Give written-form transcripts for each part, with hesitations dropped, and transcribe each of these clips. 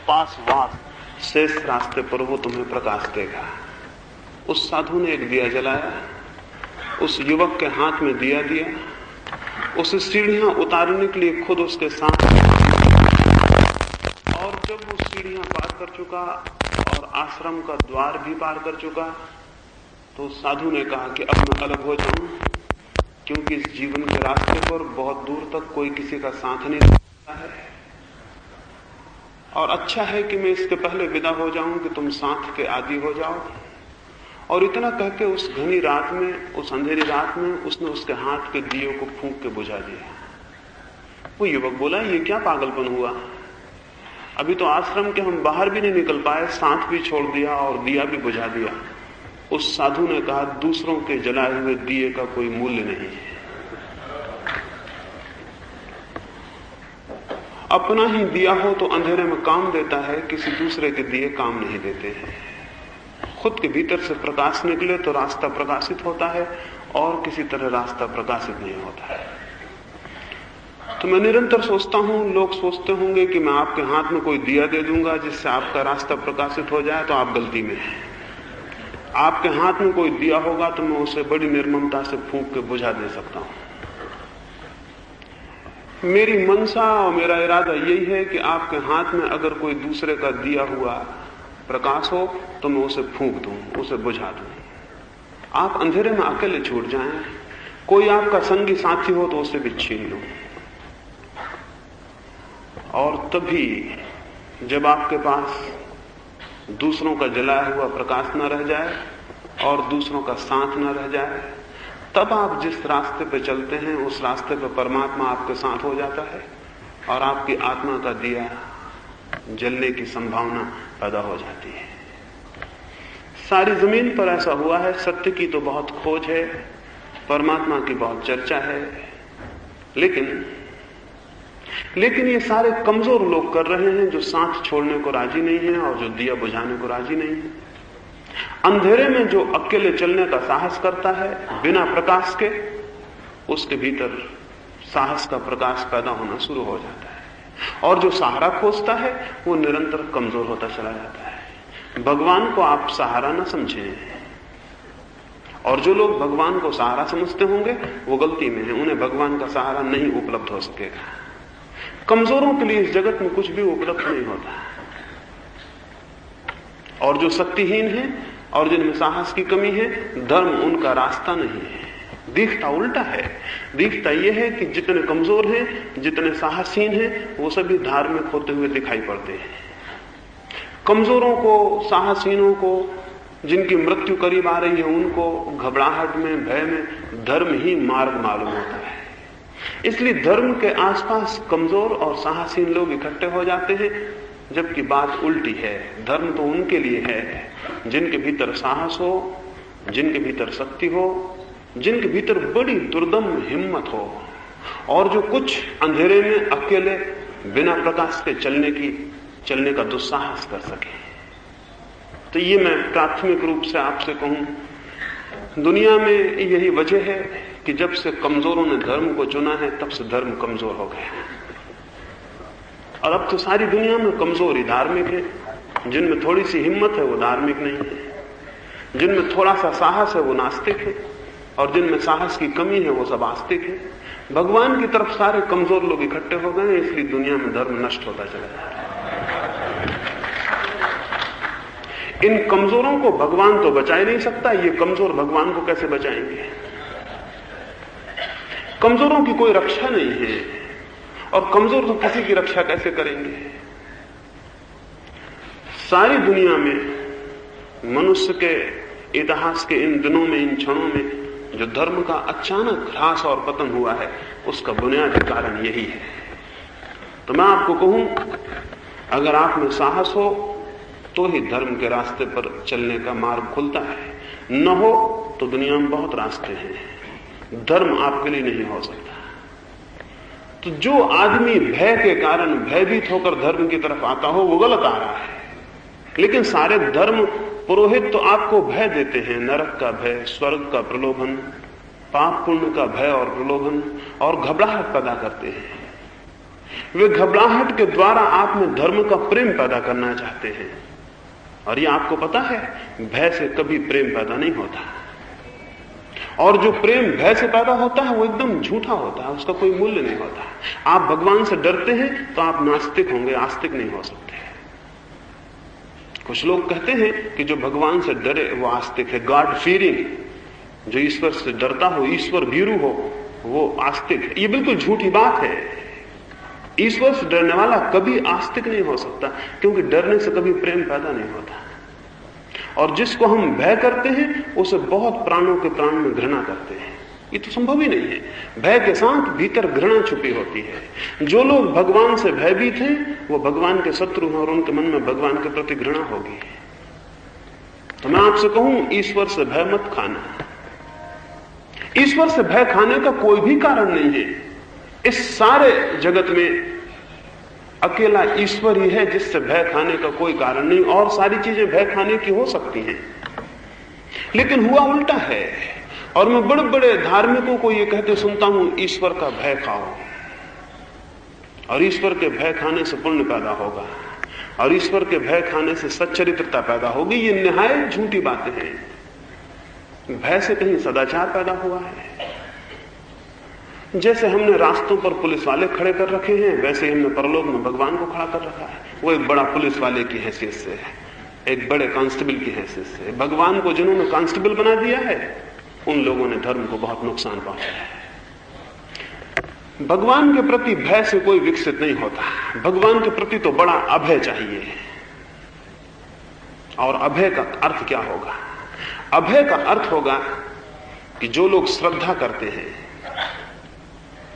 पास वास शेष रास्ते पर वो तुम्हें प्रकाश देगा। उस साधु ने एक दिया जलाया, उस युवक के हाथ में दिया दिया, उसे सीढ़ियां उतारने के लिए खुद उसके साथ, और जब वो सीढ़ियां पार कर चुका और आश्रम का द्वार भी पार कर चुका, तो साधु ने कहा कि अब मैं अलग हो जाऊं, क्योंकि इस जीवन के रास्ते पर बहुत दूर तक कोई किसी का साथ नहीं दे सकता है, और अच्छा है कि मैं इसके पहले विदा हो जाऊं कि तुम साथ के आदी हो जाओ। और इतना कह के उस घनी रात में, उस अंधेरी रात में उसने उसके हाथ के दिए को फूंक के बुझा दिया। वो युवक बोला, ये क्या पागलपन हुआ, अभी तो आश्रम के हम बाहर भी नहीं निकल पाए, साथ भी छोड़ दिया और दिया भी बुझा दिया। उस साधु ने कहा, दूसरों के जलाए हुए दिए का कोई मूल्य नहीं है, अपना ही दिया हो तो अंधेरे में काम देता है, किसी दूसरे के दिए काम नहीं देते हैं। खुद के भीतर से प्रकाश निकले तो रास्ता प्रकाशित होता है, और किसी तरह रास्ता प्रकाशित नहीं होता है। तो मैं निरंतर सोचता हूं, लोग सोचते होंगे कि मैं आपके हाथ में कोई दिया दे दूंगा जिससे आपका रास्ता प्रकाशित हो जाए, तो आप गलती में हैं। आपके हाथ में कोई दिया होगा तो मैं उसे बड़ी निर्ममता से फूंक के बुझा दे सकता हूं। मेरी मनसा और मेरा इरादा यही है कि आपके हाथ में अगर कोई दूसरे का दिया हुआ प्रकाश हो तो मैं उसे फूंक दूं, उसे बुझा दूं। आप अंधेरे में अकेले छूट जाएं, कोई आपका संगी साथी हो तो उसे भी छीन लो। और तभी जब आपके पास दूसरों का जलाया हुआ प्रकाश न रह जाए और दूसरों का साथ न रह जाए, तब आप जिस रास्ते पे चलते हैं उस रास्ते पे परमात्मा आपके साथ हो जाता है और आपकी आत्मा का दिया जलने की संभावना पैदा हो जाती है। सारी जमीन पर ऐसा हुआ है। सत्य की तो बहुत खोज है, परमात्मा की बहुत चर्चा है, लेकिन ये सारे कमजोर लोग कर रहे हैं जो साथ छोड़ने को राजी नहीं है और जो दिया बुझाने को राजी नहीं है। अंधेरे में जो अकेले चलने का साहस करता है बिना प्रकाश के, उसके भीतर साहस का प्रकाश पैदा होना शुरू हो जाता है, और जो सहारा खोजता है वो निरंतर कमजोर होता चला जाता है। भगवान को आप सहारा न समझें, और जो लोग भगवान को सहारा समझते होंगे वो गलती में है, उन्हें भगवान का सहारा नहीं उपलब्ध हो सकेगा। कमजोरों के लिए इस जगत में कुछ भी उपलब्ध नहीं होता, और जो शक्तिहीन है और जिनमें साहस की कमी है, धर्म उनका रास्ता नहीं है। दिखता उल्टा है। दिखता यह है कि जितने कमजोर हैं, जितने साहसहीन हैं, वो सभी धार्मिक होते हुए दिखाई पड़ते हैं। कमजोरों को, साहसहीनों को, जिनकी मृत्यु करीब आ रही है, उनको घबराहट में, भय में धर्म ही मार्ग मालूम होता है। इसलिए धर्म के आसपास कमजोर और साहसहीन लोग इकट्ठे हो जाते हैं, जबकि बात उल्टी है। धर्म तो उनके लिए है जिनके भीतर साहस हो, जिनके भीतर शक्ति हो, जिनके भीतर बड़ी दुर्दम हिम्मत हो, और जो कुछ अंधेरे में अकेले बिना प्रकाश के चलने का दुस्साहस कर सके। तो ये मैं प्राथमिक रूप से आपसे कहूं, दुनिया में यही वजह है कि जब से कमजोरों ने धर्म को चुना है तब से धर्म कमजोर हो गया। और अब तो सारी दुनिया में कमजोर ही धार्मिक है। जिनमें थोड़ी सी हिम्मत है वो धार्मिक नहीं है, जिनमें थोड़ा सा साहस है वो नास्तिक है, और जिनमें साहस की कमी है वो सब आस्तिक है। भगवान की तरफ सारे कमजोर लोग इकट्ठे हो गए, इसलिए दुनिया में धर्म नष्ट होता चला जा रहा है। इन कमजोरों को भगवान तो बचा ही नहीं सकता, ये कमजोर भगवान को कैसे बचाएंगे? कमजोरों की कोई रक्षा नहीं है, और कमजोर तो किसी की रक्षा कैसे करेंगे? सारी दुनिया में मनुष्य के इतिहास के इन दिनों में, इन क्षणों में जो धर्म का अचानक ह्रास और पतन हुआ है, उसका बुनियादी कारण यही है। तो मैं आपको कहूं, अगर आप में साहस हो तो ही धर्म के रास्ते पर चलने का मार्ग खुलता है, न हो तो दुनिया में बहुत रास्ते हैं, धर्म आपके लिए नहीं हो सकता। तो जो आदमी भय के कारण भयभीत होकर धर्म की तरफ आता हो वो गलत आ रहा है। लेकिन सारे धर्म पुरोहित तो आपको भय देते हैं, नरक का भय, स्वर्ग का प्रलोभन, पाप पुण्य का भय और प्रलोभन, और घबराहट पैदा करते हैं। वे घबराहट के द्वारा आप में धर्म का प्रेम पैदा करना चाहते हैं। और ये आपको पता है, भय से कभी प्रेम पैदा नहीं होता। और जो प्रेम भय से पैदा होता है वो एकदम झूठा होता है, उसका कोई मूल्य नहीं होता। आप भगवान से डरते हैं तो आप नास्तिक होंगे, आस्तिक नहीं हो सकते। कुछ लोग कहते हैं कि जो भगवान से डरे वो आस्तिक है, गॉड फीयरिंग। जो ईश्वर से डरता हो, ईश्वर भीरू हो, वो आस्तिक है। ये बिल्कुल झूठी बात है। ईश्वर से डरने वाला कभी आस्तिक नहीं हो सकता, क्योंकि डरने से कभी प्रेम पैदा नहीं होता। और जिसको हम भय करते हैं उसे बहुत प्राणों के प्राण में घृणा करते हैं। ये तो संभव ही नहीं है। भय के साथ भीतर घृणा छुपी होती है। जो लोग भगवान से भयभीत हैं वो भगवान के शत्रु हैं और उनके मन में भगवान के प्रति घृणा होगी। तो मैं आपसे कहूं, ईश्वर से भय मत खाना। ईश्वर से भय खाने का कोई भी कारण नहीं है। इस सारे जगत में अकेला ईश्वर ही है जिससे भय खाने का कोई कारण नहीं। और सारी चीजें भय खाने की हो सकती हैं, लेकिन हुआ उल्टा है। और मैं बड़े बड़े धार्मिकों को यह कहते सुनता हूं, ईश्वर का भय खाओ, और ईश्वर के भय खाने से पुण्य पैदा होगा, और ईश्वर के भय खाने से सच्चरित्रता पैदा होगी। ये निहायत झूठी बातें हैं। भय से कहीं सदाचार पैदा हुआ है? जैसे हमने रास्तों पर पुलिस वाले खड़े कर रखे हैं, वैसे ही हमने परलोक में भगवान को खड़ा कर रखा है। वो एक बड़ा पुलिस वाले की हैसियत से है, एक बड़े कांस्टेबल की हैसियत से। भगवान को जिन्होंने कांस्टेबल बना दिया है, उन लोगों ने धर्म को बहुत नुकसान पहुंचाया है। भगवान के प्रति भय से कोई विकसित नहीं होता। भगवान के प्रति तो बड़ा अभय चाहिए। और अभय का अर्थ क्या होगा? अभय का अर्थ होगा कि जो लोग श्रद्धा करते हैं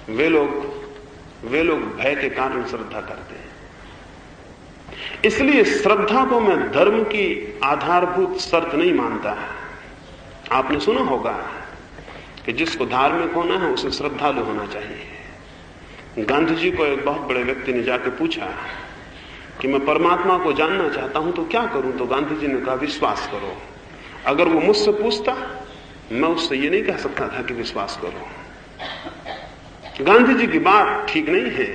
वे लोग भय के कारण श्रद्धा करते हैं। इसलिए श्रद्धा को मैं धर्म की आधारभूत शर्त नहीं मानता। आपने सुना होगा कि जिसको धार्मिक होना है उसे श्रद्धालु होना चाहिए। गांधी जी को एक बहुत बड़े व्यक्ति ने जाके पूछा कि मैं परमात्मा को जानना चाहता हूं तो क्या करूं? तो गांधी जी ने कहा, विश्वास करो। अगर वो मुझसे पूछता, मैं उससे ये नहीं कह सकता था कि विश्वास करो। गांधी जी की बात ठीक नहीं है।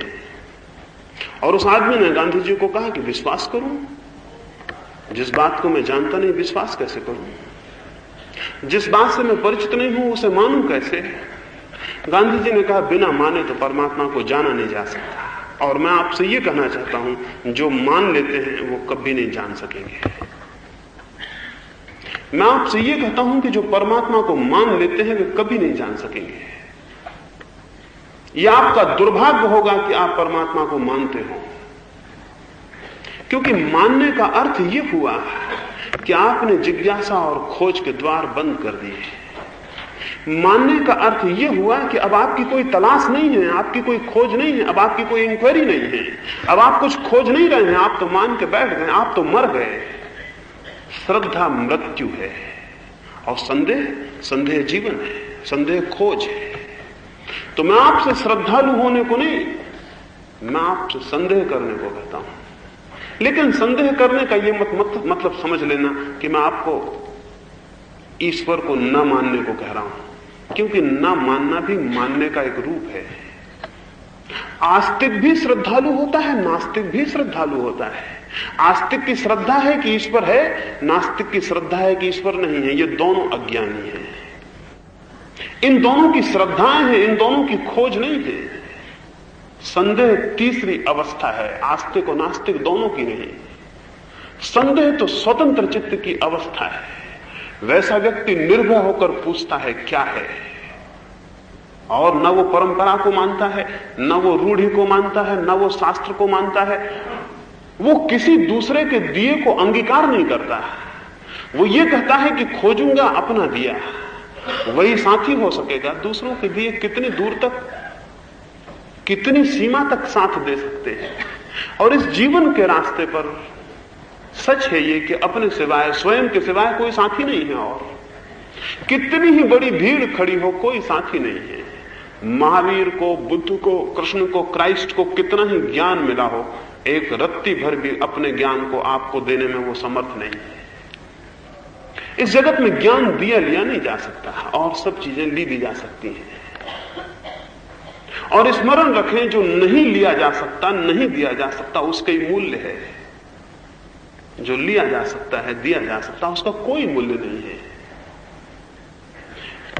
और उस आदमी ने गांधी जी को कहा कि विश्वास करूं? जिस बात को मैं जानता नहीं, विश्वास कैसे करूं? जिस बात से मैं परिचित नहीं हूं, उसे मानूं कैसे? गांधी जी ने कहा, बिना माने तो परमात्मा को जाना नहीं जा सकता। और मैं आपसे ये कहना चाहता हूं, जो मान लेते हैं वो कभी नहीं जान सकेंगे। मैं आपसे ये कहता हूं कि जो परमात्मा को मान लेते हैं वे कभी नहीं जान सकेंगे। यह आपका दुर्भाग्य होगा कि आप परमात्मा को मानते हो, क्योंकि मानने का अर्थ यह हुआ कि आपने जिज्ञासा और खोज के द्वार बंद कर दिए। मानने का अर्थ यह हुआ कि अब आपकी कोई तलाश नहीं है, आपकी कोई खोज नहीं है, अब आपकी कोई इंक्वायरी नहीं है, अब आप कुछ खोज नहीं रहे हैं, आप तो मान के बैठ गए, आप तो मर गए। श्रद्धा मृत्यु है और संदेह जीवन है, संदेह खोज है। तो मैं आपसे श्रद्धालु होने को नहीं, मैं आपसे संदेह करने को कहता हूं। लेकिन संदेह करने का यह मतलब समझ लेना कि मैं आपको ईश्वर को न मानने को कह रहा हूं, क्योंकि न मानना भी मानने का एक रूप है। आस्तिक भी श्रद्धालु होता है, नास्तिक भी श्रद्धालु होता है। आस्तिक की श्रद्धा है कि ईश्वर है, नास्तिक की श्रद्धा है कि ईश्वर नहीं है। ये दोनों अज्ञानी हैं। इन दोनों की श्रद्धाएं हैं, इन दोनों की खोज नहीं है। संदेह तीसरी अवस्था है, आस्तिक और नास्तिक दोनों की नहीं। संदेह तो स्वतंत्र चित्त की अवस्था है। वैसा व्यक्ति निर्भय होकर पूछता है क्या है, और न वो परंपरा को मानता है, न वो रूढ़ि को मानता है, न वो शास्त्र को मानता है। वो किसी दूसरे के दिए को अंगीकार नहीं करता। वो ये कहता है कि खोजूंगा अपना दिया, वही साथी हो सकेगा। दूसरों के दिए कितनी दूर तक, कितनी सीमा तक साथ दे सकते हैं। और इस जीवन के रास्ते पर सच है ये कि अपने सिवाय, स्वयं के सिवाय कोई साथी नहीं है। और कितनी ही बड़ी भीड़ खड़ी हो, कोई साथी नहीं है। महावीर को, बुद्ध को, कृष्ण को, क्राइस्ट को कितना ही ज्ञान मिला हो, एक रत्ती भर भी अपने ज्ञान को आपको देने में वो समर्थ नहीं है। इस जगत में ज्ञान दिया लिया नहीं जा सकता, और सब चीजें ली दी जा सकती हैं। और स्मरण रखें, जो नहीं लिया जा सकता, नहीं दिया जा सकता, उसका ही मूल्य है। जो लिया जा सकता है, दिया जा सकता, उसका कोई मूल्य नहीं है।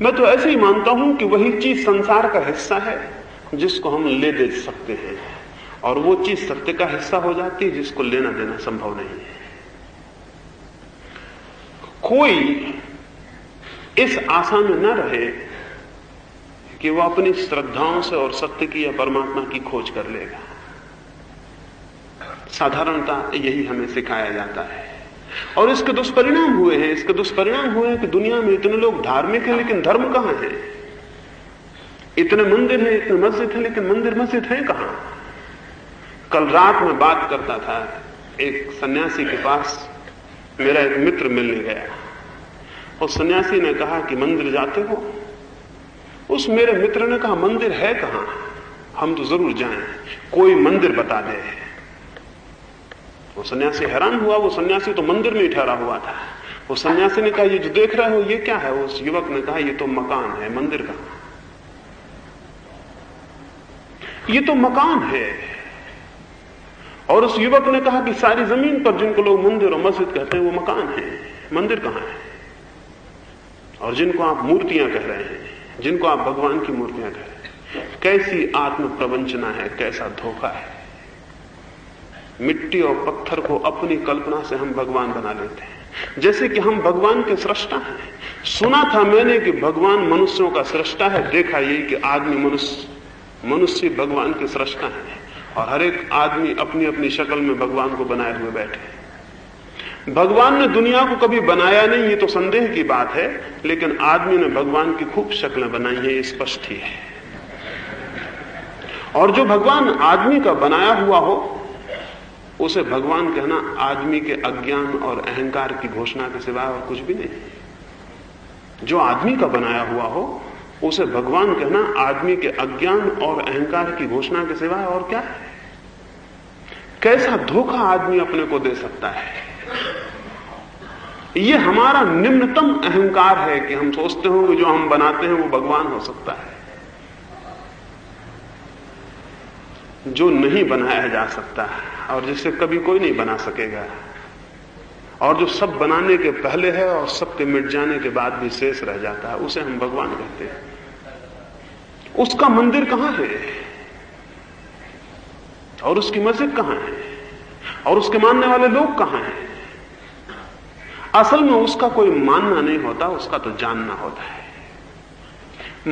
मैं तो ऐसे ही मानता हूं कि वही चीज संसार का हिस्सा है जिसको हम ले दे सकते हैं, और वो चीज सत्य का हिस्सा हो जाती है जिसको लेना देना संभव नहीं है। कोई इस आशा में न रहे कि वो अपनी श्रद्धाओं से और सत्य की या परमात्मा की खोज कर लेगा। साधारणता यही हमें सिखाया जाता है, और इसके दुष्परिणाम हुए हैं। इसके दुष्परिणाम हुए हैं कि दुनिया में इतने लोग धार्मिक हैं, लेकिन धर्म कहां है? इतने मंदिर हैं, इतने मस्जिद हैं, लेकिन मंदिर मस्जिद हैं कहां? कल रात में बात करता था, एक सन्यासी के पास मेरा एक मित्र मिलने गया। उस सन्यासी ने कहा कि मंदिर जाते हो? उस मेरे मित्र ने कहा, मंदिर है कहां? हम तो जरूर जाएं, कोई मंदिर बता दे। वो सन्यासी हैरान हुआ। वो सन्यासी तो मंदिर में ही ठहरा हुआ था। वो सन्यासी ने कहा, ये जो देख रहे हो ये क्या है? उस युवक ने कहा, ये तो मकान है, मंदिर कहां? ये तो मकान है। और उस युवक ने कहा कि सारी जमीन पर जिनको लोग मंदिर और मस्जिद कहते हैं वो मकान है, मंदिर कहां है? और जिनको आप मूर्तियां कह रहे हैं, जिनको आप भगवान की मूर्तियां कह रहे हैं, कैसी आत्म प्रवंचना है, कैसा धोखा है। मिट्टी और पत्थर को अपनी कल्पना से हम भगवान बना लेते हैं, जैसे कि हम भगवान के सृष्टा हैं। सुना था मैंने कि भगवान मनुष्यों का सृष्टा है, देखा यही कि आदमी मनुष्य भगवान के सृष्टा है, और हर एक आदमी अपनी अपनी शक्ल में भगवान को बनाए हुए बैठे। भगवान ने दुनिया को कभी बनाया नहीं, ये तो संदेह की बात है, लेकिन आदमी ने भगवान की खूब शक्लें बनाई है, ये स्पष्ट ही है। और जो भगवान आदमी का बनाया हुआ हो, उसे भगवान कहना आदमी के अज्ञान और अहंकार की घोषणा के सिवाय और कुछ भी नहीं। जो आदमी का बनाया हुआ हो, उसे भगवान कहना आदमी के अज्ञान और अहंकार की घोषणा के सिवाय और क्या है? कैसा धोखा आदमी अपने को दे सकता है। यह हमारा निम्नतम अहंकार है कि हम सोचते हो कि जो हम बनाते हैं वो भगवान हो सकता है। जो नहीं बनाया जा सकता और जिसे कभी कोई नहीं बना सकेगा, और जो सब बनाने के पहले है और सबके मिट जाने के बाद भी शेष रह जाता है, उसे हम भगवान कहते हैं। उसका मंदिर कहां है? और उसकी मस्जिद कहां है? और उसके मानने वाले लोग कहां हैं? असल में उसका कोई मानना नहीं होता, उसका तो जानना होता है।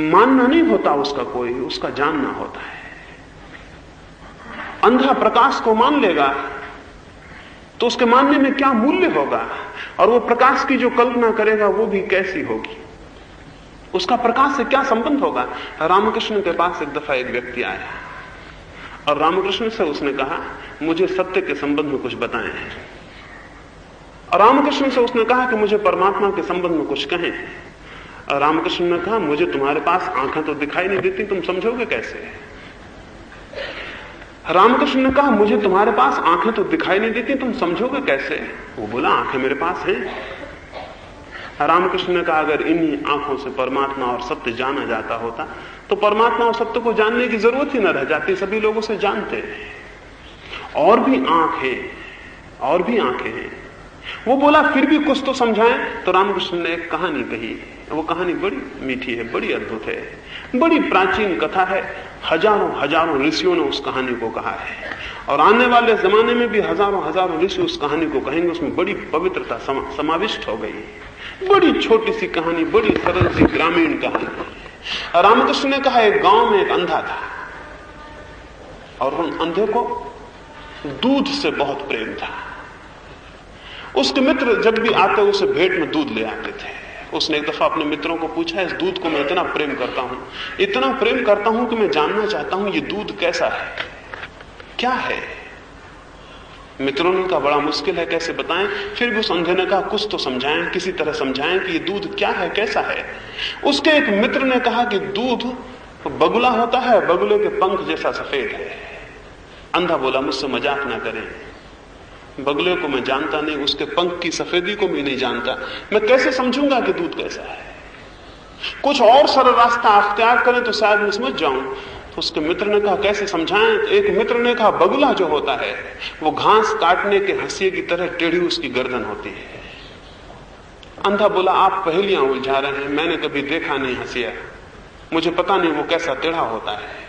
मानना नहीं होता उसका कोई, उसका जानना होता है। अंधा प्रकाश को मान लेगा तो उसके मानने में क्या मूल्य होगा, और वो प्रकाश की जो कल्पना करेगा वो भी कैसी होगी, उसका प्रकाश से क्या संबंध होगा। रामकृष्ण के पास एक दफा एक व्यक्ति आया और रामकृष्ण से उसने कहा, मुझे सत्य के संबंध में कुछ बताएं। और रामकृष्ण से उसने कहा कि मुझे परमात्मा के संबंध में कुछ कहें। और रामकृष्ण ने कहा, मुझे तुम्हारे पास आंखें तो दिखाई नहीं देती, तुम समझोगे कैसे? रामकृष्ण ने कहा, मुझे तुम्हारे पास आंखें तो दिखाई नहीं देती, तुम समझोगे कैसे? वो बोला, आंखें मेरे पास हैं। रामकृष्ण ने कहा, अगर इन्हीं आंखों से परमात्मा और सत्य जाना जाता होता तो परमात्मा और सत्य को जानने की जरूरत ही न रह जाती, सभी लोग उसे जानते हैं। और भी आंख है, और भी आंखें हैं। वो बोला, फिर भी कुछ तो समझाएं। तो रामकृष्ण ने एक कहानी कही। वो कहानी बड़ी मीठी है, बड़ी अद्भुत है, बड़ी प्राचीन कथा है। हजारों हजारों ऋषियों ने उस कहानी को कहा है, और आने वाले जमाने में भी हजारों हजारों ऋषि उस कहानी को कहेंगे। उसमें बड़ी पवित्रता समाविष्ट हो गई। बड़ी छोटी सी कहानी, बड़ी सरल सी ग्रामीण कहानी। रामकृष्ण ने कहा, एक गांव में एक अंधा था, और उन अंधे को दूध से बहुत प्रेम था। उसके मित्र जब भी आते उसे भेंट में दूध ले आते थे। उसने एक दफा अपने मित्रों को पूछा, इस दूध को मैं इतना प्रेम करता हूं, इतना प्रेम करता हूं कि मैं जानना चाहता हूं ये दूध कैसा है, क्या है? मित्रों ने कहा, बड़ा मुश्किल है, कैसे बताएं? फिर भी उस अंधे ने कहा, कुछ तो समझाएं, किसी तरह समझाएं कि ये दूध क्या है, कैसा है। उसके एक मित्र ने कहा कि दूध बगुला होता है, बगुले के पंख जैसा सफेद है। अंधा बोला, मुझसे मजाक ना करें, बगुले को मैं जानता नहीं, उसके पंख की सफेदी को भी नहीं जानता, मैं कैसे समझूंगा कि दूध कैसा है? कुछ और सरल रास्ता अख्तियार करें तो शायद मैं समझ जाऊं। उसके मित्र ने कहा कैसे समझाएं? तो एक मित्र ने कहा बगुला जो होता है वो घास काटने के हंसिए की तरह टेढ़ी उसकी गर्दन होती है। अंधा बोला आप पहेलियां उलझा रहे हैं, मैंने कभी देखा नहीं हंसिया, मुझे पता नहीं वो कैसा टेढ़ा होता है।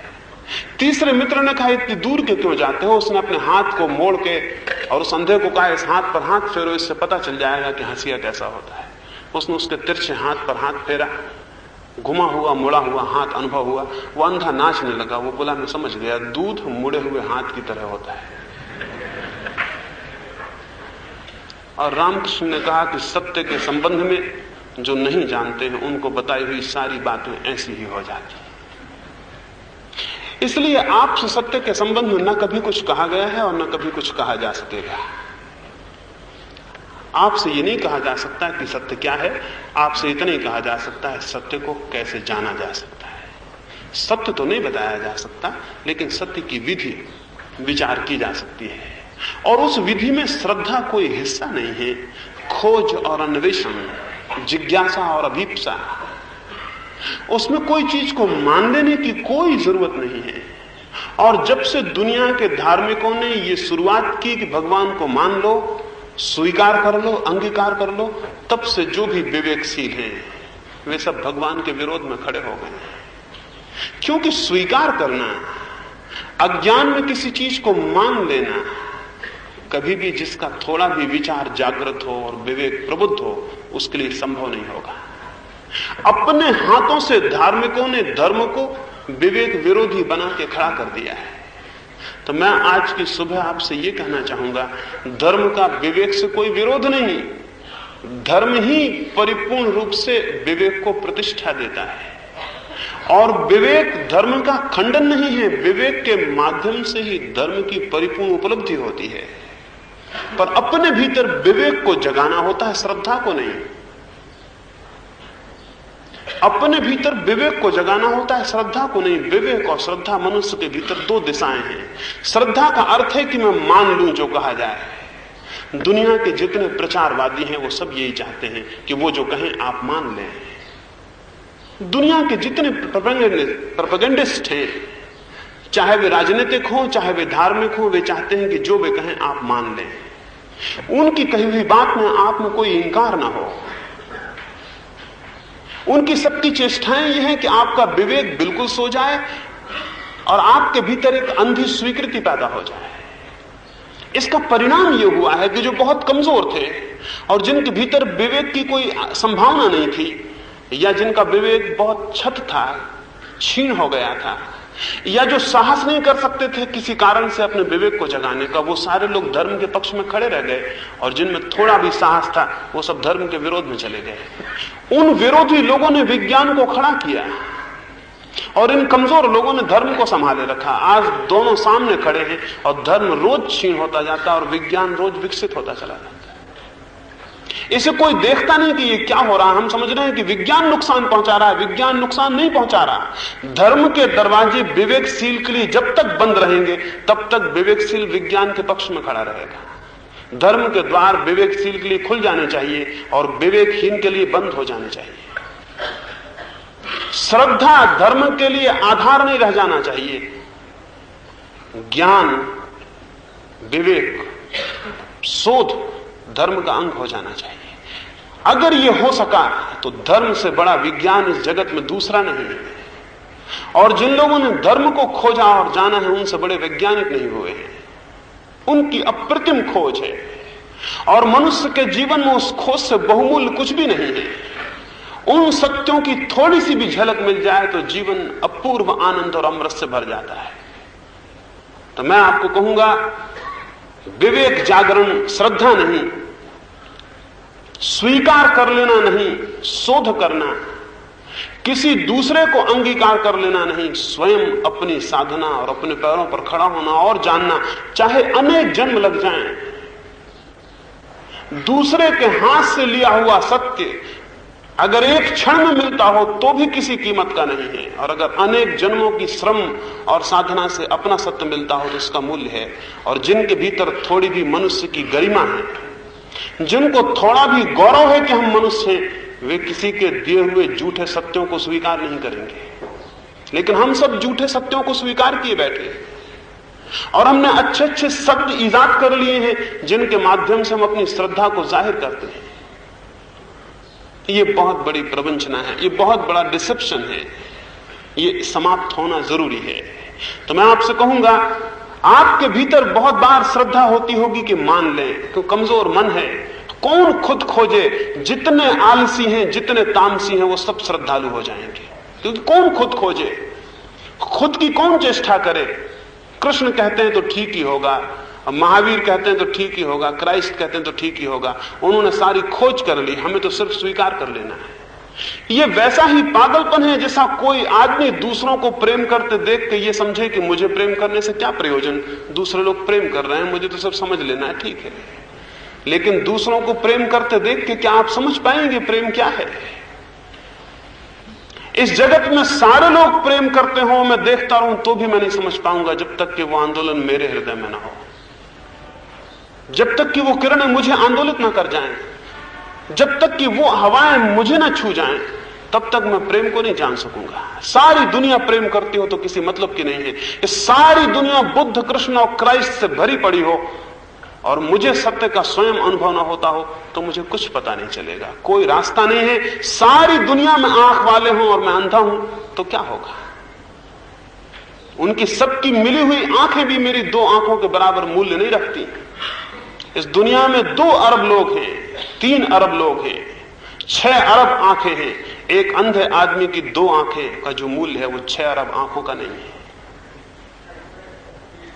तीसरे मित्र ने कहा इतनी दूर के क्यों जाते हो? उसने अपने हाथ को मोड़ के और उस अंधे को कहा इस हाथ पर हाथ फेरो, इससे पता चल जाएगा कि हंसिया कैसा होता है। उसने उसके तिरछे हाथ पर हाथ फेरा, घुमा हुआ मुड़ा हुआ हाथ अनुभव हुआ। वो अंधा नाचने लगा। वो बोला मैं समझ गया, दूध मुड़े हुए हाथ की तरह होता है। और रामकृष्ण ने कहा कि सत्य के संबंध में जो नहीं जानते हैं उनको बताई हुई सारी बातें ऐसी ही हो जाती हैं। इसलिए आपसे सत्य के संबंध में न कभी कुछ कहा गया है और न कभी कुछ कहा जा सकेगा। आपसे ये नहीं कहा जा सकता कि सत्य क्या है, आपसे इतना ही कहा जा सकता है सत्य को कैसे जाना जा सकता है। सत्य तो नहीं बताया जा सकता, लेकिन सत्य की विधि विचार की जा सकती है। और उस विधि में श्रद्धा कोई हिस्सा नहीं है, खोज और अन्वेषण, जिज्ञासा और अभीप्सा। उसमें कोई चीज को मान लेने की कोई जरूरत नहीं है। और जब से दुनिया के धार्मिकों ने ये शुरुआत की कि भगवान को मान लो, स्वीकार कर लो, अंगीकार कर लो, तब से जो भी विवेकशील हैं वे सब भगवान के विरोध में खड़े हो गए। क्योंकि स्वीकार करना, अज्ञान में किसी चीज को मान लेना, कभी भी जिसका थोड़ा भी विचार जागृत हो और विवेक प्रबुद्ध हो उसके लिए संभव नहीं होगा। अपने हाथों से धार्मिकों ने धर्म को विवेक विरोधी बना के खड़ा कर दिया है। तो मैं आज की सुबह आपसे यह कहना चाहूंगा, धर्म का विवेक से कोई विरोध नहीं, धर्म ही परिपूर्ण रूप से विवेक को प्रतिष्ठा देता है। और विवेक धर्म का खंडन नहीं है, विवेक के माध्यम से ही धर्म की परिपूर्ण उपलब्धि होती है। पर अपने भीतर विवेक को जगाना होता है, श्रद्धा को नहीं। अपने भीतर विवेक को जगाना होता है, श्रद्धा को नहीं। विवेक और श्रद्धा मनुष्य के भीतर दो दिशाएं हैं। श्रद्धा का अर्थ है कि मैं मान लूं जो कहा जाए। दुनिया के जितने प्रचारवादी हैं वो सब यही चाहते हैं कि वो जो कहें आप मान लें। दुनिया के जितने प्रोपेगेंडिस्ट हैं, चाहे वे राजनीतिक हों चाहे वे धार्मिक हों, वे चाहते हैं कि जो वे कहें आप मान लें। उनकी कही हुई बात में आप में कोई इंकार ना हो। उनकी सबकी चेष्टाएं यह है कि आपका विवेक बिल्कुल सो जाए और आपके भीतर एक अंधी स्वीकृति पैदा हो जाए। इसका परिणाम यह हुआ है कि जो बहुत कमजोर थे और जिनके भीतर विवेक की कोई संभावना नहीं थी, या जिनका विवेक बहुत छत था, क्षीण हो गया था, या जो साहस नहीं कर सकते थे किसी कारण से अपने विवेक को जगाने का, वो सारे लोग धर्म के पक्ष में खड़े रह गए। और जिनमें थोड़ा भी साहस था वो सब धर्म के विरोध में चले गए। उन विरोधी लोगों ने विज्ञान को खड़ा किया और इन कमजोर लोगों ने धर्म को संभाले रखा। आज दोनों सामने खड़े हैं और धर्म रोज क्षीण होता जाता है और विज्ञान रोज विकसित होता चला जाता है। इसे कोई देखता नहीं कि ये क्या हो रहा है। हम समझ रहे हैं कि विज्ञान नुकसान पहुंचा रहा है। विज्ञान नुकसान नहीं पहुंचा रहा। धर्म के दरवाजे विवेकशील के लिए जब तक बंद रहेंगे तब तक विवेकशील विज्ञान के पक्ष में खड़ा रहेगा। धर्म के द्वार विवेकशील के लिए खुल जाने चाहिए और विवेकहीन के लिए बंद हो जाने चाहिए। श्रद्धा धर्म के लिए आधार नहीं रह जाना चाहिए। ज्ञान, विवेक, शोध धर्म का अंग हो जाना चाहिए। अगर यह हो सका तो धर्म से बड़ा विज्ञान इस जगत में दूसरा नहीं है। और जिन लोगों ने धर्म को खोजा और जाना है उनसे बड़े वैज्ञानिक नहीं हुए हैं। उनकी अप्रतिम खोज है और मनुष्य के जीवन में उस खोज से बहुमूल्य कुछ भी नहीं है। उन सत्यों की थोड़ी सी भी झलक मिल जाए तो जीवन अपूर्व आनंद और अमृत से भर जाता है। तो मैं आपको कहूंगा, विवेक जागरण श्रद्धा नहीं, स्वीकार कर लेना नहीं, शोध करना, किसी दूसरे को अंगीकार कर लेना नहीं, स्वयं अपनी साधना और अपने पैरों पर खड़ा होना और जानना, चाहे अनेक जन्म लग जाएं। दूसरे के हाथ से लिया हुआ सत्य अगर एक क्षण में मिलता हो तो भी किसी कीमत का नहीं है, और अगर अनेक जन्मों की श्रम और साधना से अपना सत्य मिलता हो तो इसका मूल्य है। और जिनके भीतर थोड़ी भी मनुष्य की गरिमा है, जिनको थोड़ा भी गौरव है कि हम मनुष्य हैं, वे किसी के दिए हुए झूठे सत्यों को स्वीकार नहीं करेंगे। लेकिन हम सब झूठे सत्यों को स्वीकार किए बैठे हैं और हमने अच्छे अच्छे शब्द ईजाद कर लिए हैं जिनके माध्यम से हम अपनी श्रद्धा को जाहिर करते हैं। ये बहुत बड़ी प्रवंचना है, ये बहुत बड़ा डिसेप्शन है, ये समाप्त होना जरूरी है। तो मैं आपसे कहूंगा, आपके भीतर बहुत बार श्रद्धा होती होगी कि मान लें कि कमजोर मन है। कौन खुद खोजे? जितने आलसी हैं, जितने तामसी हैं, वो सब श्रद्धालु हो जाएंगे। क्योंकि कौन खुद खोजे? खुद की कौन चेष्टा करे? कृष्ण कहते हैं तो ठीक ही होगा, महावीर कहते हैं तो ठीक ही होगा, क्राइस्ट कहते हैं तो ठीक ही होगा। उन्होंने सारी खोज कर ली, हमें तो सिर्फ स्वीकार कर लेना है। ये वैसा ही पागलपन है जैसा कोई आदमी दूसरों को प्रेम करते देख के ये समझे कि मुझे प्रेम करने से क्या प्रयोजन, दूसरे लोग प्रेम कर रहे हैं, मुझे तो सब समझ लेना है, ठीक है। लेकिन दूसरों को प्रेम करते देख के क्या आप समझ पाएंगे प्रेम क्या है? इस जगत में सारे लोग प्रेम करते हो, मैं देखता रहूं तो भी मैं नहीं समझ पाऊंगा जब तक कि वो आंदोलन मेरे हृदय में ना हो, जब तक कि वो किरणें मुझे आंदोलित ना कर जाएं, जब तक कि वो हवाएं मुझे ना छू जाएं, तब तक मैं प्रेम को नहीं जान सकूंगा। सारी दुनिया प्रेम करती हो तो किसी मतलब की नहीं है। ये सारी दुनिया बुद्ध, कृष्ण और क्राइस्ट से भरी पड़ी हो और मुझे सत्य का स्वयं अनुभव ना होता हो तो मुझे कुछ पता नहीं चलेगा। कोई रास्ता नहीं है। सारी दुनिया में आंख वाले हों और मैं अंधा हूं तो क्या होगा? उनकी सबकी मिली हुई आंखें भी मेरी 2 आंखों के बराबर मूल्य नहीं रखती। इस दुनिया में 2 अरब लोग हैं, 3 अरब लोग हैं, 6 अरब आंखें हैं। एक अंधे आदमी की 2 आंखें का जो मूल्य है वो 6 अरब आंखों का नहीं है।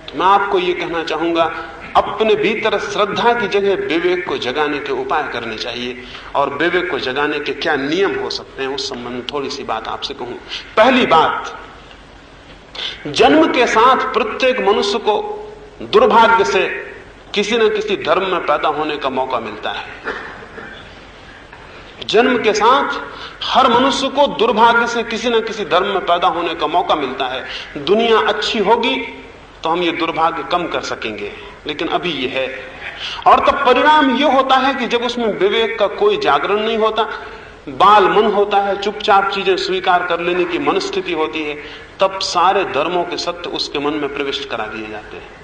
तो मैं आपको ये कहना चाहूंगा, अपने भीतर श्रद्धा की जगह विवेक को जगाने के उपाय करने चाहिए। और विवेक को जगाने के क्या नियम हो सकते हैं उस संबंध में थोड़ी सी बात आपसे कहूं। पहली बात, जन्म के साथ प्रत्येक मनुष्य को दुर्भाग्य से किसी न किसी धर्म में पैदा होने का मौका मिलता है। जन्म के साथ हर मनुष्य को दुर्भाग्य से किसी न किसी धर्म में पैदा होने का मौका मिलता है। दुनिया अच्छी होगी तो हम ये दुर्भाग्य कम कर सकेंगे, लेकिन अभी ये है। और तब परिणाम ये होता है कि जब उसमें विवेक का कोई जागरण नहीं होता, बाल मन होता है, चुपचाप चीजें स्वीकार कर लेने की मनस्थिति होती है, तब सारे धर्मों के सत्य उसके मन में प्रविष्ट करा दिए जाते हैं।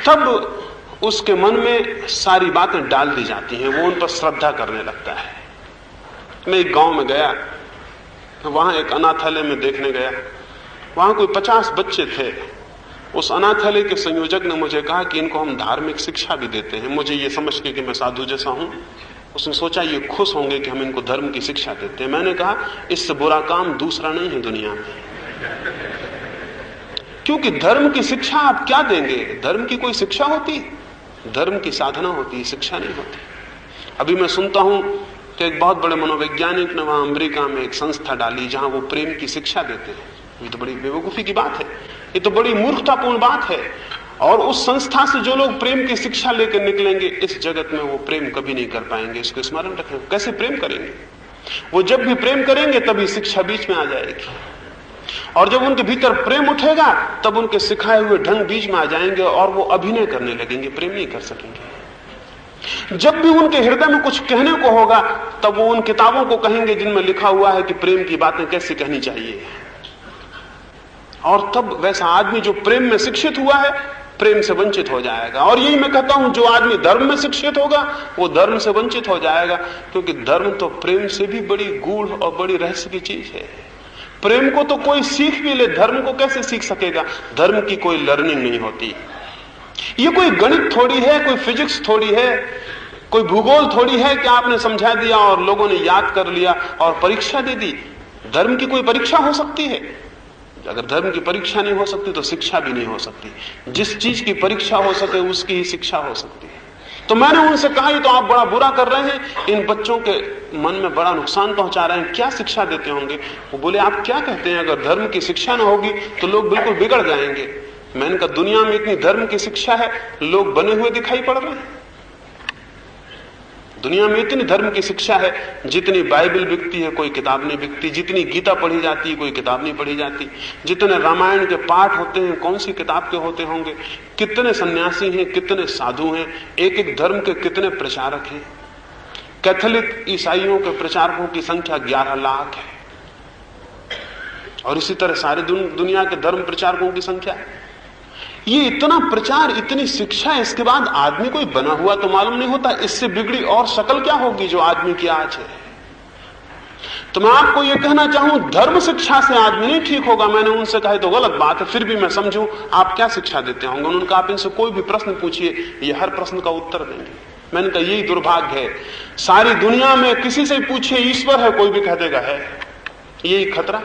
तब उसके मन में सारी बातें डाल दी जाती हैं, वो उन पर श्रद्धा करने लगता है। मैं एक गांव में गया, वहां एक अनाथालय में देखने गया। वहां कोई 50 बच्चे थे। उस अनाथालय के संयोजक ने मुझे कहा कि इनको हम धार्मिक शिक्षा भी देते हैं। मुझे ये समझ के कि मैं साधु जैसा हूं, उसने सोचा ये खुश होंगे कि हम इनको धर्म की शिक्षा देते हैं। मैंने कहा इससे बुरा काम दूसरा नहीं है दुनिया में, क्योंकि धर्म की शिक्षा आप क्या देंगे? धर्म की कोई शिक्षा होती? धर्म की साधना होती है, शिक्षा नहीं होती। अभी मैं सुनता हूं कि एक बहुत बड़े मनोवैज्ञानिक ने वहां अमेरिका में एक संस्था डाली जहां वो प्रेम की शिक्षा देते हैं। ये तो बड़ी बेवकूफी की बात है, ये तो बड़ी मूर्खतापूर्ण बात है। और उस संस्था से जो लोग प्रेम की शिक्षा लेकर निकलेंगे, इस जगत में वो प्रेम कभी नहीं कर पाएंगे। इसको स्मरण रखें। कैसे प्रेम करेंगे? वो जब भी प्रेम करेंगे तभी शिक्षा बीच में आ जाएगी, और जब उनके भीतर प्रेम उठेगा तब उनके सिखाए हुए ढंग बीच में आ जाएंगे और वो अभिनय करने लगेंगे, प्रेम नहीं कर सकेंगे। जब भी उनके हृदय में कुछ कहने को होगा तब वो उन किताबों को कहेंगे जिनमें लिखा हुआ है कि प्रेम की बातें कैसे कहनी चाहिए। और तब वैसा आदमी जो प्रेम में शिक्षित हुआ है प्रेम से वंचित हो जाएगा। और यही मैं कहता हूं, जो आदमी धर्म में शिक्षित होगा वो धर्म से वंचित हो जाएगा, क्योंकि धर्म तो प्रेम से भी बड़ी गूढ़ और बड़ी रहस्य की चीज है। प्रेम को तो कोई सीख भी ले, धर्म को कैसे सीख सकेगा? धर्म की कोई लर्निंग नहीं होती। ये कोई गणित थोड़ी है, कोई फिजिक्स थोड़ी है, कोई भूगोल थोड़ी है कि आपने समझा दिया और लोगों ने याद कर लिया और परीक्षा दे दी। धर्म की कोई परीक्षा हो सकती है? अगर धर्म की परीक्षा नहीं हो सकती तो शिक्षा भी नहीं हो सकती। जिस चीज की परीक्षा हो सके उसकी ही शिक्षा हो सकती है। तो मैंने उनसे कहा, ये तो आप बड़ा बुरा कर रहे हैं, इन बच्चों के मन में बड़ा नुकसान पहुंचा रहे हैं, क्या शिक्षा देते होंगे? वो बोले, आप क्या कहते हैं? अगर धर्म की शिक्षा ना होगी तो लोग बिल्कुल बिगड़ जाएंगे। मैंने कहा, दुनिया में इतनी धर्म की शिक्षा है, लोग बने हुए दिखाई पड़ रहे हैं। दुनिया में इतनी धर्म की शिक्षा है, जितनी बाइबल बिकती है कोई किताब नहीं बिकती, जितनी गीता पढ़ी जाती है कोई किताब नहीं पढ़ी जाती, जितने रामायण के पाठ होते हैं कौन सी किताब के होते होंगे, कितने सन्यासी हैं, कितने साधु हैं, एक एक धर्म के कितने प्रचारक हैं। कैथोलिक ईसाइयों के प्रचारकों की संख्या 11 लाख है। और इसी तरह सारे दुनिया के धर्म प्रचारकों की संख्या है। ये इतना प्रचार, इतनी शिक्षा, इसके बाद आदमी कोई बना हुआ तो मालूम नहीं होता। इससे बिगड़ी और शक्ल क्या होगी जो आदमी की आज है। तो मैं आपको यह कहना चाहूं, धर्म शिक्षा से आदमी नहीं ठीक होगा। मैंने उनसे कहा तो गलत बात है, फिर भी मैं समझूं आप क्या शिक्षा देते होंगे। उन्होंने कहा आप इनसे कोई भी प्रश्न पूछिए, ये हर प्रश्न का उत्तर देंगे। मैंने कहा यही दुर्भाग्य है, सारी दुनिया में किसी से पूछिए ईश्वर है, कोई भी कह देगा है। यही खतरा,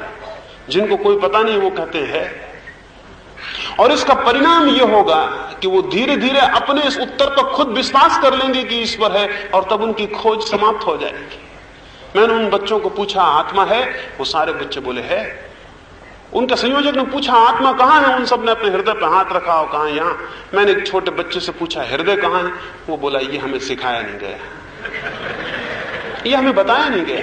जिनको कोई पता नहीं वो कहते हैं। और इसका परिणाम यह होगा कि वो धीरे धीरे अपने इस उत्तर पर खुद विश्वास कर लेंगे कि ईश्वर है, और तब उनकी खोज समाप्त हो जाएगी। मैंने उन बच्चों को पूछा आत्मा है, वो सारे बच्चे बोले है। उनके संयोजक ने पूछा आत्मा कहां है, उन सब ने अपने हृदय पर हाथ रखा, और कहा यहां। मैंने एक छोटे बच्चे से पूछा हृदय कहां है, वो बोला ये हमें सिखाया नहीं गया, ये हमें बताया नहीं गया।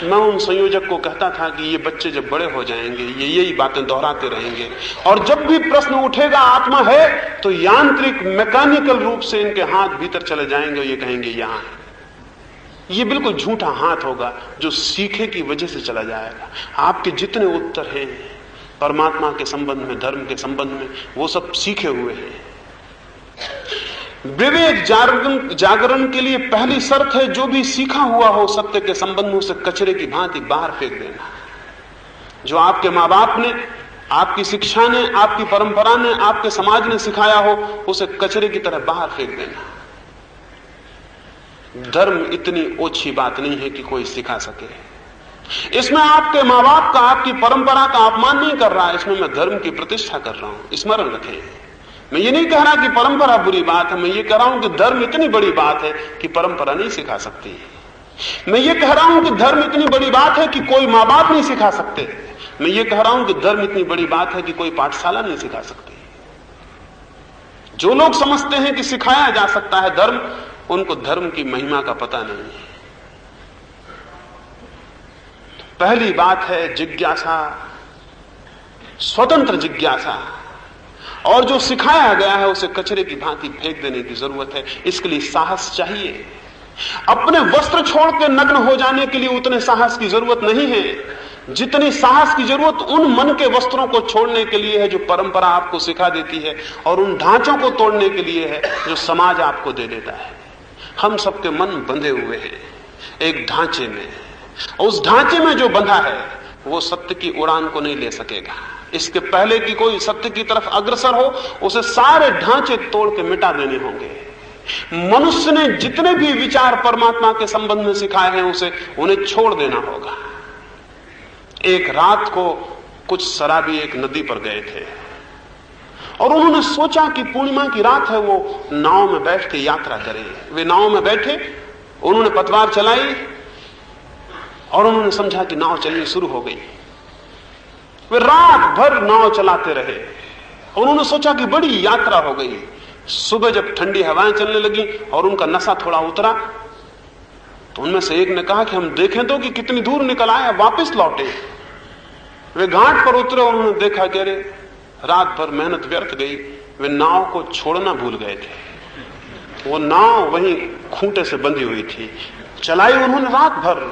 मैं उन संयोजक को कहता था कि ये बच्चे जब बड़े हो जाएंगे ये यही बातें दोहराते रहेंगे, और जब भी प्रश्न उठेगा आत्मा है तो यांत्रिक मैकेनिकल रूप से इनके हाथ भीतर चले जाएंगे और ये कहेंगे यहां है। ये बिल्कुल झूठा हाथ होगा जो सीखे की वजह से चला जाएगा। आपके जितने उत्तर हैं परमात्मा के संबंध में, धर्म के संबंध में, वो सब सीखे हुए हैं। विवेक जागरण के लिए पहली शर्त है जो भी सीखा हुआ हो सत्य के संबंध में उसे कचरे की भांति बाहर फेंक देना। जो आपके माँ बाप ने, आपकी शिक्षा ने, आपकी परंपरा ने, आपके समाज ने सिखाया हो उसे कचरे की तरह बाहर फेंक देना। धर्म इतनी ओछी बात नहीं है कि कोई सिखा सके। इसमें आपके माँ बाप का, आपकी परंपरा का अपमान नहीं कर रहा, इसमें मैं धर्म की प्रतिष्ठा कर रहा हूं। स्मरण रखें, मैं ये नहीं कह रहा कि परंपरा बुरी बात है, मैं ये कह रहा हूं कि धर्म इतनी बड़ी बात है कि परंपरा नहीं सिखा सकती। मैं ये कह रहा हूं कि धर्म इतनी बड़ी बात है कि कोई माँ बाप नहीं सिखा सकते। मैं ये कह रहा हूं कि धर्म इतनी बड़ी बात है कि कोई पाठशाला नहीं सिखा सकती। जो लोग समझते हैं कि सिखाया जा सकता है धर्म, उनको धर्म की महिमा का पता नहीं है। पहली बात है जिज्ञासा, स्वतंत्र जिज्ञासा, और जो सिखाया गया है उसे कचरे की भांति फेंक देने की जरूरत है। इसके लिए साहस चाहिए। अपने वस्त्र छोड़ के नग्न हो जाने के लिए उतने साहस की जरूरत नहीं है जितनी साहस की जरूरत उन मन के वस्त्रों को छोड़ने के लिए है जो परंपरा आपको सिखा देती है, और उन ढांचों को तोड़ने के लिए है जो समाज आपको दे देता है। हम सबके मन बंधे हुए हैं एक ढांचे में, उस ढांचे में जो बंधा है वो सत्य की उड़ान को नहीं ले सकेगा। इसके पहले कि कोई सत्य की तरफ अग्रसर हो उसे सारे ढांचे तोड़ के मिटा देने होंगे। मनुष्य ने जितने भी विचार परमात्मा के संबंध में सिखाए हैं उसे उन्हें छोड़ देना होगा। एक रात को कुछ शराबी एक नदी पर गए थे और उन्होंने सोचा कि पूर्णिमा की रात है, वो नाव में बैठ के यात्रा करें। वे नाव में बैठे, उन्होंने पतवार चलाई और उन्होंने समझा कि नाव चलनी शुरू हो गई। वे रात भर नाव चलाते रहे। उन्होंने सोचा कि बड़ी यात्रा हो गई। सुबह जब ठंडी हवाएं चलने लगी और उनका नशा थोड़ा उतरा तो उनमें से एक ने कहा कि हम देखें तो कि कितनी दूर निकल आए, वापस लौटे। वे घाट पर उतरे और उन्होंने देखा कि अरे रात भर मेहनत व्यर्थ गई। वे नाव को छोड़ना भूल गए थे। वो नाव वहीं खूंटे से बंधी हुई थी। चलाई उन्होंने रात भर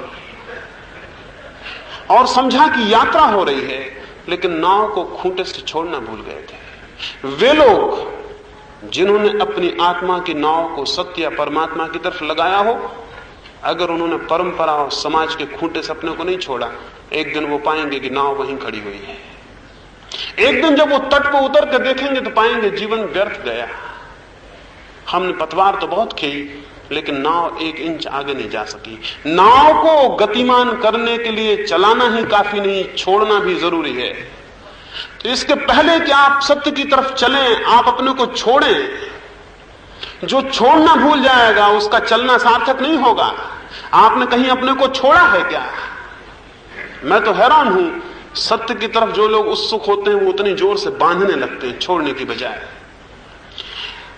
और समझा कि यात्रा हो रही है, लेकिन नाव को खूंटे से छोड़ना भूल गए थे। वे लोग जिन्होंने अपनी आत्मा की नाव को सत्य या परमात्मा की तरफ लगाया हो, अगर उन्होंने परंपरा और समाज के खूंटे से अपने को नहीं छोड़ा, एक दिन वो पाएंगे कि नाव वहीं खड़ी हुई है। एक दिन जब वो तट पर उतर कर देखेंगे तो पाएंगे जीवन व्यर्थ गया। हमने पतवार तो बहुत खींची लेकिन नाव एक इंच आगे नहीं जा सकी। नाव को गतिमान करने के लिए चलाना ही काफी नहीं, छोड़ना भी जरूरी है। तो इसके पहले कि आप सत्य की तरफ चलें, आप अपने को छोड़ें। जो छोड़ना भूल जाएगा उसका चलना सार्थक नहीं होगा। आपने कहीं अपने को छोड़ा है क्या? मैं तो हैरान हूं, सत्य की तरफ जो लोग उत्सुक होते हैं वो उतनी जोर से बांधने लगते हैं छोड़ने की बजाय।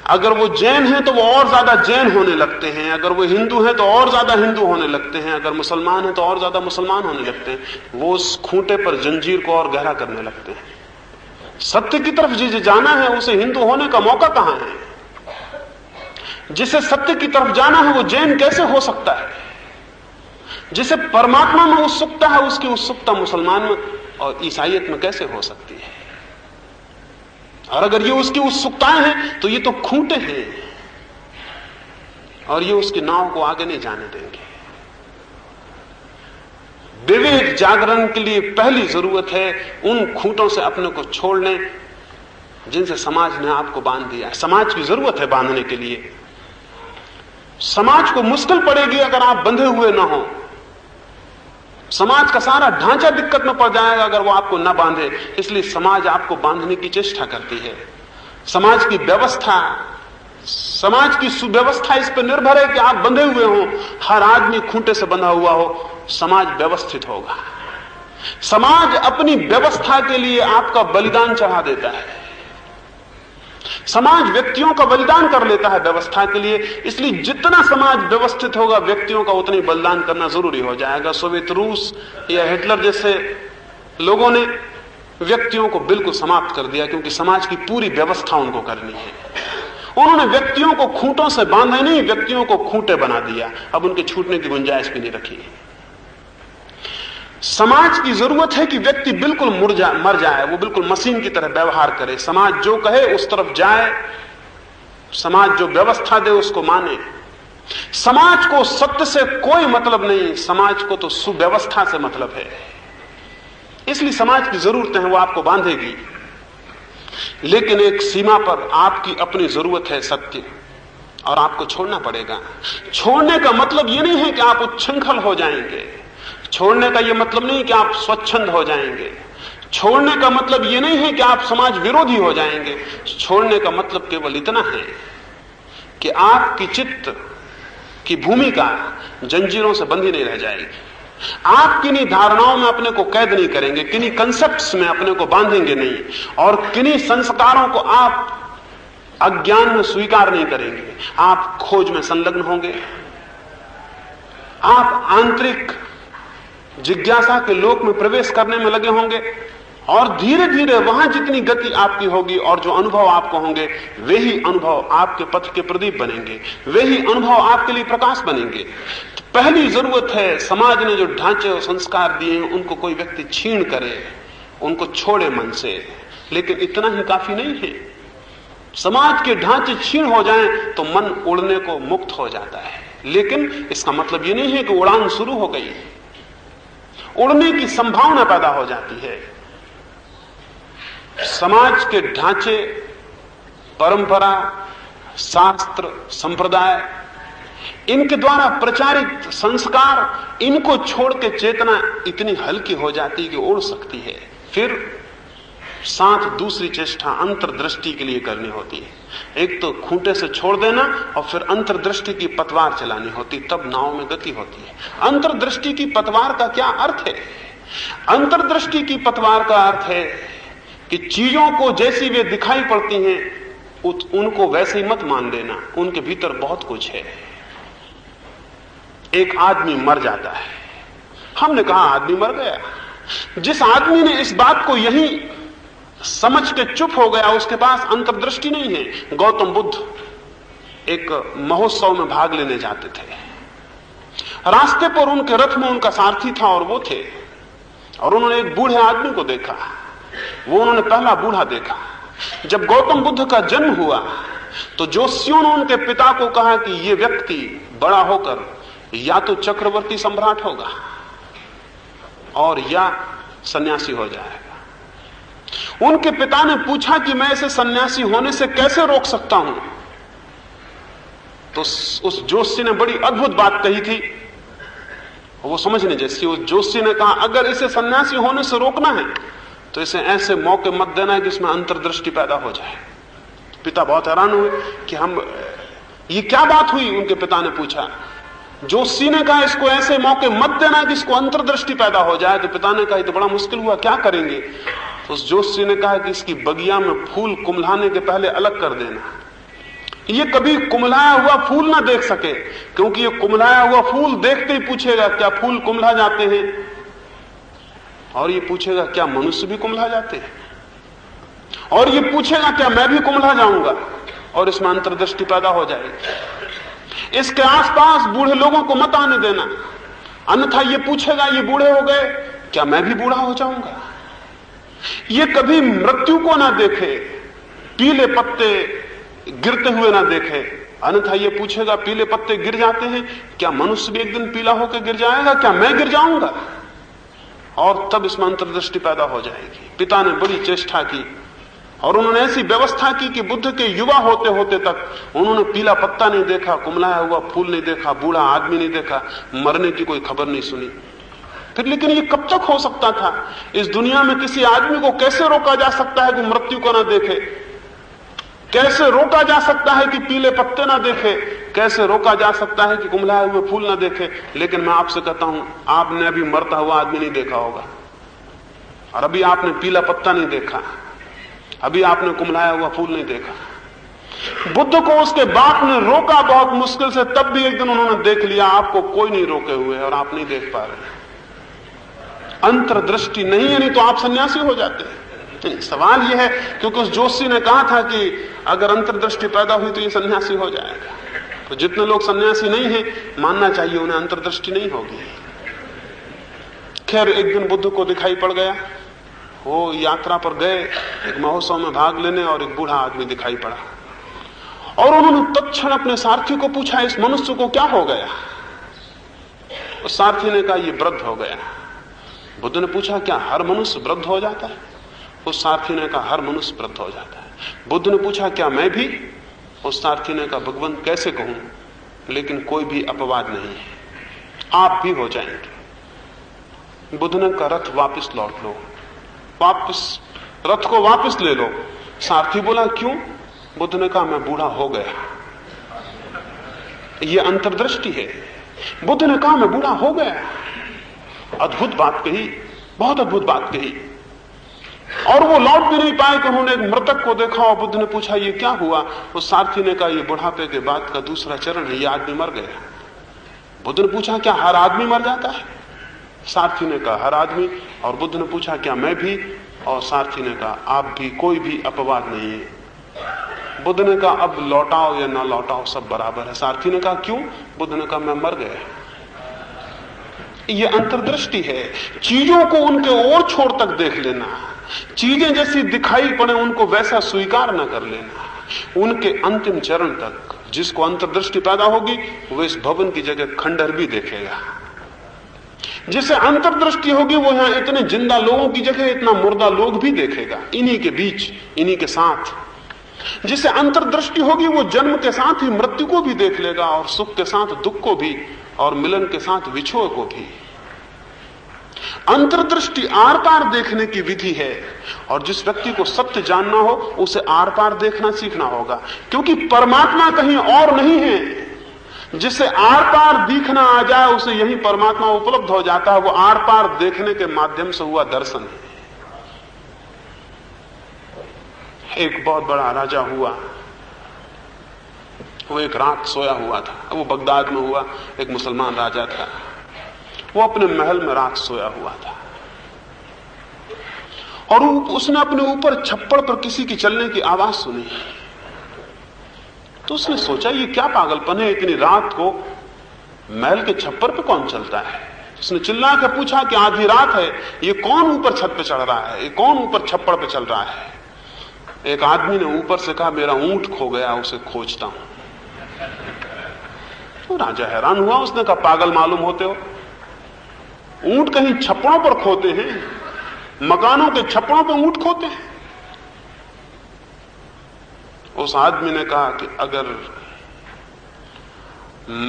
अगर वो जैन हैं तो वो और ज्यादा जैन होने लगते हैं, अगर वो हिंदू हैं तो और ज्यादा हिंदू होने लगते हैं, अगर मुसलमान हैं तो और ज्यादा मुसलमान होने लगते हैं। वो उस खूंटे पर जंजीर को और गहरा करने लगते हैं। सत्य की तरफ जिसे जाना है उसे हिंदू होने का मौका कहां है? जिसे सत्य की तरफ जाना है वो जैन कैसे हो सकता है? जिसे परमात्मा में उत्सुकता है, उसकी उत्सुकता मुसलमान में और ईसाइयत में कैसे हो सकती है? और अगर ये उसकी उत्सुकताएं हैं तो ये तो खूंटे हैं और ये उसकी नाव को आगे नहीं जाने देंगे। विवेक जागरण के लिए पहली जरूरत है उन खूंटों से अपने को छोड़ने जिनसे समाज ने आपको बांध दिया है। समाज की जरूरत है बांधने के लिए। समाज को मुश्किल पड़ेगी अगर आप बंधे हुए ना हो। समाज का सारा ढांचा दिक्कत में पड़ जाएगा अगर वो आपको ना बांधे। इसलिए समाज आपको बांधने की चेष्टा करती है। समाज की व्यवस्था, समाज की सुव्यवस्था इस पर निर्भर है कि आप बंधे हुए हो। हर आदमी खूंटे से बंधा हुआ हो, समाज व्यवस्थित होगा। समाज अपनी व्यवस्था के लिए आपका बलिदान चढ़ा देता है। समाज व्यक्तियों का बलिदान कर लेता है व्यवस्था के लिए। इसलिए जितना समाज व्यवस्थित होगा, व्यक्तियों का उतना ही बलिदान करना जरूरी हो जाएगा। सोवियत रूस या हिटलर जैसे लोगों ने व्यक्तियों को बिल्कुल समाप्त कर दिया, क्योंकि समाज की पूरी व्यवस्था उनको करनी है। उन्होंने व्यक्तियों को खूंटों से बांधा नहीं, व्यक्तियों को खूंटे बना दिया। अब उनके छूटने की गुंजाइश भी नहीं रखी। समाज की जरूरत है कि व्यक्ति बिल्कुल मर जाए, वो बिल्कुल मशीन की तरह व्यवहार करे। समाज जो कहे उस तरफ जाए, समाज जो व्यवस्था दे उसको माने। समाज को सत्य से कोई मतलब नहीं, समाज को तो सुव्यवस्था से मतलब है। इसलिए समाज की जरूरतें हैं, वो आपको बांधेगी। लेकिन एक सीमा पर आपकी अपनी जरूरत है सत्य, और आपको छोड़ना पड़ेगा। छोड़ने का मतलब यह नहीं है कि आप उच्छृंखल हो जाएंगे। छोड़ने का यह मतलब नहीं कि आप स्वच्छंद हो जाएंगे। छोड़ने का मतलब यह नहीं है कि आप समाज विरोधी हो जाएंगे। छोड़ने का मतलब केवल इतना है कि आपकी चित्त की भूमिका जंजीरों से बंधी नहीं रह जाएगी। आप किन्हीं धारणाओं में अपने को कैद नहीं करेंगे, किन्हीं कंसेप्ट्स में अपने को बांधेंगे नहीं, और किन्हीं संस्कारों को आप अज्ञान में स्वीकार नहीं करेंगे। आप खोज में संलग्न होंगे। आप आंतरिक जिज्ञासा के लोक में प्रवेश करने में लगे होंगे, और धीरे धीरे वहां जितनी गति आपकी होगी और जो अनुभव आपको होंगे, वे ही अनुभव आपके पथ के प्रदीप बनेंगे, वे ही अनुभव आपके लिए प्रकाश बनेंगे। तो पहली जरूरत है, समाज ने जो ढांचे और संस्कार दिए हैं उनको कोई व्यक्ति छीन करे, उनको छोड़े मन से। लेकिन इतना ही काफी नहीं है। समाज के ढांचे छीन हो जाएं तो मन उड़ने को मुक्त हो जाता है। लेकिन इसका मतलब ये नहीं है कि उड़ान शुरू हो गई। उड़ने की संभावना पैदा हो जाती है। समाज के ढांचे, परंपरा, शास्त्र, संप्रदाय, इनके द्वारा प्रचारित संस्कार, इनको छोड़ के चेतना इतनी हल्की हो जाती है कि उड़ सकती है। फिर साथ दूसरी चेष्टा अंतर्दृष्टि के लिए करनी होती है। एक तो खूंटे से छोड़ देना और फिर अंतर्दृष्टि की पतवार चलानी होती, तब नाव में गति होती है। अंतर्दृष्टि की पतवार का क्या अर्थ है? अंतर्दृष्टि की पतवार का अर्थ है कि चीजों को जैसी वे दिखाई पड़ती हैं उनको वैसे ही मत मान लेना, उनके भीतर बहुत कुछ है। एक आदमी मर जाता है, हमने कहा आदमी मर गया। जिस आदमी ने इस बात को यही समझ के चुप हो गया, उसके पास अंतर्दृष्टि नहीं है। गौतम बुद्ध एक महोत्सव में भाग लेने जाते थे। रास्ते पर उनके रथ में उनका सारथी था और वो थे, और उन्होंने एक बूढ़े आदमी को देखा। वो उन्होंने पहला बूढ़ा देखा। जब गौतम बुद्ध का जन्म हुआ तो जोशियों ने उनके पिता को कहा कि ये व्यक्ति बड़ा होकर या तो चक्रवर्ती सम्राट होगा और या सन्यासी हो जाएगा। उनके पिता ने पूछा कि मैं इसे सन्यासी होने से कैसे रोक सकता हूं? तो उस जोशी ने बड़ी अद्भुत बात कही थी, वो समझने जैसी। उस जोशी ने कहा, अगर इसे सन्यासी होने से रोकना है तो इसे ऐसे मौके मत देना है जिसमें अंतर्दृष्टि पैदा हो जाए। पिता बहुत हैरान हुए कि हम, ये क्या बात हुई? उनके पिता ने पूछा। जोशी ने कहा, इसको ऐसे मौके मत देना है जिसको अंतर्दृष्टि पैदा हो जाए। तो पिता ने कहा, तो बड़ा मुश्किल हुआ, क्या करेंगे? तो उस जोशी ने कहा कि इसकी बगिया में फूल कुम्हलाने के पहले अलग कर देना। ये कभी कुम्हलाया हुआ फूल ना देख सके, क्योंकि ये कुम्हलाया हुआ फूल देखते ही पूछेगा क्या फूल कुम्हला जाते हैं, और ये पूछेगा क्या मनुष्य भी कुम्हला जाते हैं, और ये पूछेगा क्या मैं भी कुम्हला जाऊंगा, और इसमें अंतर्दृष्टि पैदा हो जाएगी। इसके आसपास बूढ़े लोगों को मत आने देना, अन्यथा ये पूछेगा, ये बूढ़े हो गए, क्या मैं भी बूढ़ा हो जाऊंगा? ये कभी मृत्यु को ना देखे, पीले पत्ते गिरते हुए ना देखे, अन्यथा ये पूछेगा, पीले पत्ते गिर जाते हैं, क्या मनुष्य भी एक दिन पीला होकर गिर जाएगा? क्या मैं गिर जाऊंगा? और तब इसमें अंतर्दृष्टि पैदा हो जाएगी। पिता ने बड़ी चेष्टा की और उन्होंने ऐसी व्यवस्था की कि बुद्ध के युवा होते होते तक उन्होंने पीला पत्ता नहीं देखा, कुमलाया हुआ फूल नहीं देखा, बूढ़ा आदमी नहीं देखा, मरने की कोई खबर नहीं सुनी। फिर लेकिन ये कब तक हो सकता था? इस दुनिया में किसी आदमी को कैसे रोका जा सकता है कि मृत्यु को ना देखे? कैसे रोका जा सकता है कि पीले पत्ते ना देखे? कैसे रोका जा सकता है कि कुमलाए हुए फूल ना देखे? लेकिन मैं आपसे कहता हूं, आपने अभी मरता हुआ आदमी नहीं देखा होगा, और अभी आपने पीला पत्ता नहीं देखा, अभी आपने कुमलाया हुआ फूल नहीं देखा। बुद्ध को उसके बाप ने रोका बहुत मुश्किल से, तब भी एक दिन उन्होंने देख लिया। आपको कोई नहीं रोके हुए और आप नहीं देख पा रहे। अंतर्दृष्टि नहीं है, नहीं तो आप सन्यासी हो जाते हैं। सवाल यह है, क्योंकि उस जोशी ने कहा था कि अगर अंतर्दृष्टि पैदा हुई तो ये सन्यासी हो जाएगा। तो जितने लोग सन्यासी नहीं हैं, मानना चाहिए उन्हें अंतर्दृष्टि नहीं होगी। खैर एक दिन बुद्ध को दिखाई पड़ गया, वो यात्रा पर गए एक महोत्सव में भाग लेने, और एक बूढ़ा आदमी दिखाई पड़ा और उन्होंने तत्क्षण अपने सारथी को पूछा, इस मनुष्य को क्या हो गया? उस सारथी ने कहा, ये वृद्ध हो गया। बुद्ध ने पूछा, क्या हर मनुष्य वृद्ध हो जाता है? उस सारथी ने कहा, हर मनुष्य वृद्ध हो जाता है। बुद्ध ने पूछा, क्या मैं भी? उस सारथी ने कहा, भगवान कैसे कहूं, लेकिन कोई भी अपवाद नहीं है, आप भी हो जाएंगे। बुद्ध ने कहा, रथ वापस लौट लो, वापस रथ को वापस ले लो। सारथी बोला, क्यों? बुद्ध ने कहा, मैं बूढ़ा हो गया। ये अंतर्दृष्टि है। बुद्ध ने कहा, मैं बूढ़ा हो गया। अद्भुत बात कही, बहुत अद्भुत बात कही। और वो लौट भी नहीं पाए कि उन्होंने एक मृतक को देखा और बुद्ध ने पूछा, ये क्या हुआ? उस सारथी ने कहा, ये बुढ़ापे के बाद का दूसरा चरण है, ये आदमी मर गया। बुद्ध ने पूछा, क्या हर आदमी मर जाता है? सारथी ने कहा, हर आदमी। और बुद्ध ने पूछा, क्या मैं भी? और सारथी ने कहा, आप भी, कोई भी अपवाद नहीं है। बुद्ध ने कहा, अब लौटाओ या ना लौटाओ सब बराबर है। सारथी ने कहा, क्यों? बुद्ध ने कहा, मैं मर गया। ये अंतर्दृष्टि है। चीजों को उनके ओर छोर तक देख लेना, चीजें जैसी दिखाई पड़े उनको वैसा स्वीकार न कर लेना, उनके अंतिम चरण तक। जिसको अंतर्दृष्टि पैदा होगी वो इस भवन की जगह खंडहर भी देखेगा। जिसे अंतर्दृष्टि होगी वो यहां इतने जिंदा लोगों की जगह इतना मुर्दा लोग भी देखेगा, इन्हीं के बीच, इन्हीं के साथ। जिसे अंतर्दृष्टि होगी वो जन्म के साथ ही मृत्यु को भी देख लेगा, और सुख के साथ दुख को भी, और मिलन के साथ विछोह को भी। अंतर्दृष्टि आर पार देखने की विधि है, और जिस व्यक्ति को सत्य जानना हो उसे आर पार देखना सीखना होगा, क्योंकि परमात्मा कहीं और नहीं है। जिसे आर पार दिखना आ जाए उसे यही परमात्मा उपलब्ध हो जाता है। वो आर पार देखने के माध्यम से हुआ दर्शन है। एक बहुत बड़ा राजा हुआ, वो एक रात सोया हुआ था। वो बगदाद में हुआ, एक मुसलमान राजा था। वो अपने महल में रात सोया हुआ था, और उसने अपने ऊपर छप्पड़ पर किसी की चलने की आवाज सुनी। तो उसने सोचा, ये क्या पागलपन है, इतनी रात को महल के छप्पर पे कौन चलता है? उसने चिल्ला कर पूछा कि आधी रात है, ये कौन ऊपर छत पे चढ़ रहा है, ये कौन ऊपर छप्पड़ पे चल रहा है? एक आदमी ने ऊपर से कहा, मेरा ऊंट खो गया, उसे खोजता हूं। तो राजा हैरान हुआ। उसने कहा, पागल मालूम होते हो, ऊंट कहीं छप्पड़ों पर खोते हैं? मकानों के छप्पड़ों पर ऊंट खोते हैं? उस आदमी ने कहा कि अगर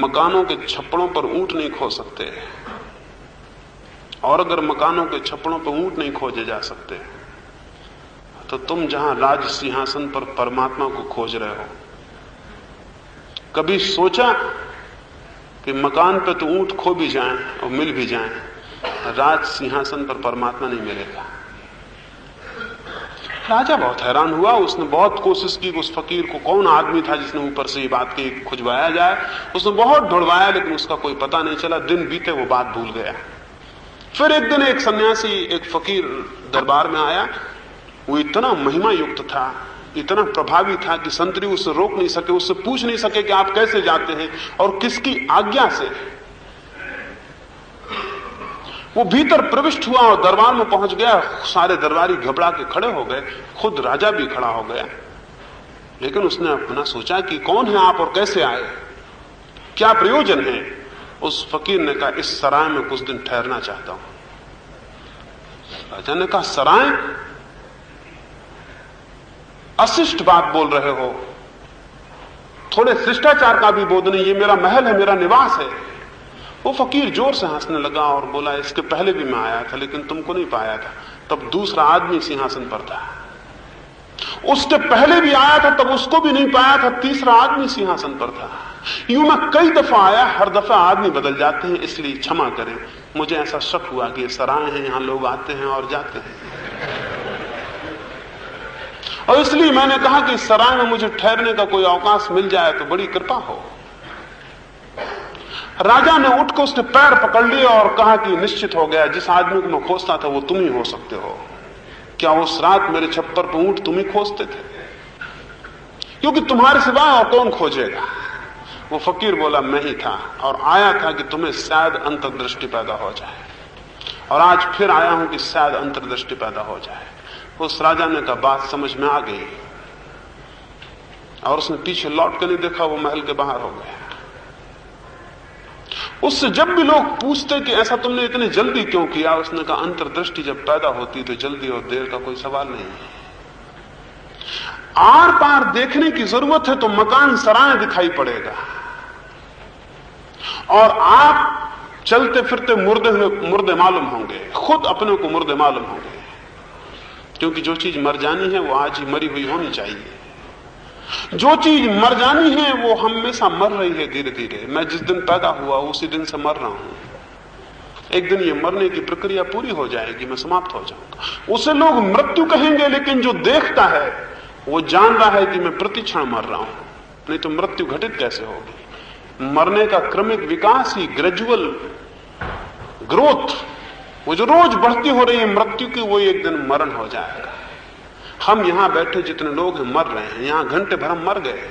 मकानों के छप्पड़ों पर ऊंट नहीं खो सकते, और अगर मकानों के छप्पड़ों पर ऊंट नहीं खोजे जा सकते, तो तुम जहां राज सिंहासन पर परमात्मा को खोज रहे हो, कभी सोचा कि मकान पे तो ऊंट खो भी जाएं और मिल भी जाएं, राज सिंहासन पर परमात्मा नहीं मिलेगा? राजा बहुत हैरान हुआ। उसने बहुत कोशिश की कि उस फकीर को, कौन आदमी था जिसने ऊपर से ये बात की खुजवाया जाए। उसने बहुत ढूंढवाया, लेकिन उसका कोई पता नहीं चला। दिन बीते, वो बात भूल गया। फिर एक दिन एक सन्यासी, एक फकीर दरबार में आया। वो इतना महिमा युक्त था, इतना प्रभावी था कि संतरी उससे रोक नहीं सके, उससे पूछ नहीं सके कि आप कैसे जाते हैं और किसकी आज्ञा से। वो भीतर प्रविष्ट हुआ और दरबार में पहुंच गया। सारे दरबारी घबरा के खड़े हो गए, खुद राजा भी खड़ा हो गया। लेकिन उसने अपना सोचा कि कौन है आप और कैसे आए, क्या प्रयोजन है। उस फकीर ने कहा, इस सराय में कुछ दिन ठहरना चाहता हूं। राजा ने कहा, सराय? अशिष्ट बात बोल रहे हो, थोड़े शिष्टाचार का भी बोध नहीं। ये मेरा महल है, मेरा निवास है। वो फकीर जोर से हंसने लगा और बोला, इसके पहले भी मैं आया था लेकिन तुमको नहीं पाया था, तब दूसरा आदमी सिंहासन पर था। उसके पहले भी आया था, तब उसको भी नहीं पाया था, तीसरा आदमी सिंहासन पर था। यूं मैं कई दफा आया, हर दफा आदमी बदल जाते हैं, इसलिए क्षमा करें। मुझे ऐसा शक हुआ कि ये सराय है, यहां लोग आते हैं और जाते हैं, और इसलिए मैंने कहा कि सराय में मुझे ठहरने का कोई अवकाश मिल जाए तो बड़ी कृपा हो। राजा ने उठ कर उसने पैर पकड़ लिए और कहा कि निश्चित हो गया, जिस आदमी को मैं खोजता था वो तुम ही हो सकते हो। क्या उस रात मेरे छप्पर पर ऊंट तुम ही खोजते थे? क्योंकि तुम्हारे सिवाय और कौन खोजेगा। वो फकीर बोला, मैं ही था, और आया था कि तुम्हें शायद अंतर्दृष्टि पैदा हो जाए, और आज फिर आया हूं कि शायद अंतर्दृष्टि पैदा हो जाए। उस राजा ने कहा, बात समझ में आ गई, और उसने पीछे लौट कर नहीं देखा, वो महल के बाहर हो गया। उससे जब भी लोग पूछते कि ऐसा तुमने इतनी जल्दी क्यों किया, उसने कहा, अंतर्दृष्टि जब पैदा होती तो जल्दी और देर का कोई सवाल नहीं है। आर पार देखने की जरूरत है तो मकान सराय दिखाई पड़ेगा, और आप चलते फिरते मुर्दे मालूम होंगे, खुद अपने को मुर्दे मालूम होंगे। क्योंकि जो चीज मर जानी है वो आज ही मरी हुई होनी चाहिए। जो चीज मर जानी है वो हमेशा मर रही है धीरे धीरे। मैं जिस दिन पैदा हुआ उसी दिन से मर रहा हूं। एक दिन ये मरने की प्रक्रिया पूरी हो जाएगी, मैं समाप्त हो जाऊंगा। उसे लोग मृत्यु कहेंगे, लेकिन जो देखता है वो जान रहा है कि मैं प्रतिक्षण मर रहा हूं, नहीं तो मृत्यु घटित कैसे होगी। मरने का क्रमिक विकास ही, ग्रेजुअल ग्रोथ, वो जो रोज बढ़ती हो रही है मृत्यु की, वो एक दिन मरण हो जाएगा। हम यहां बैठे जितने लोग हैं मर रहे हैं, यहां घंटे भर हम मर गए,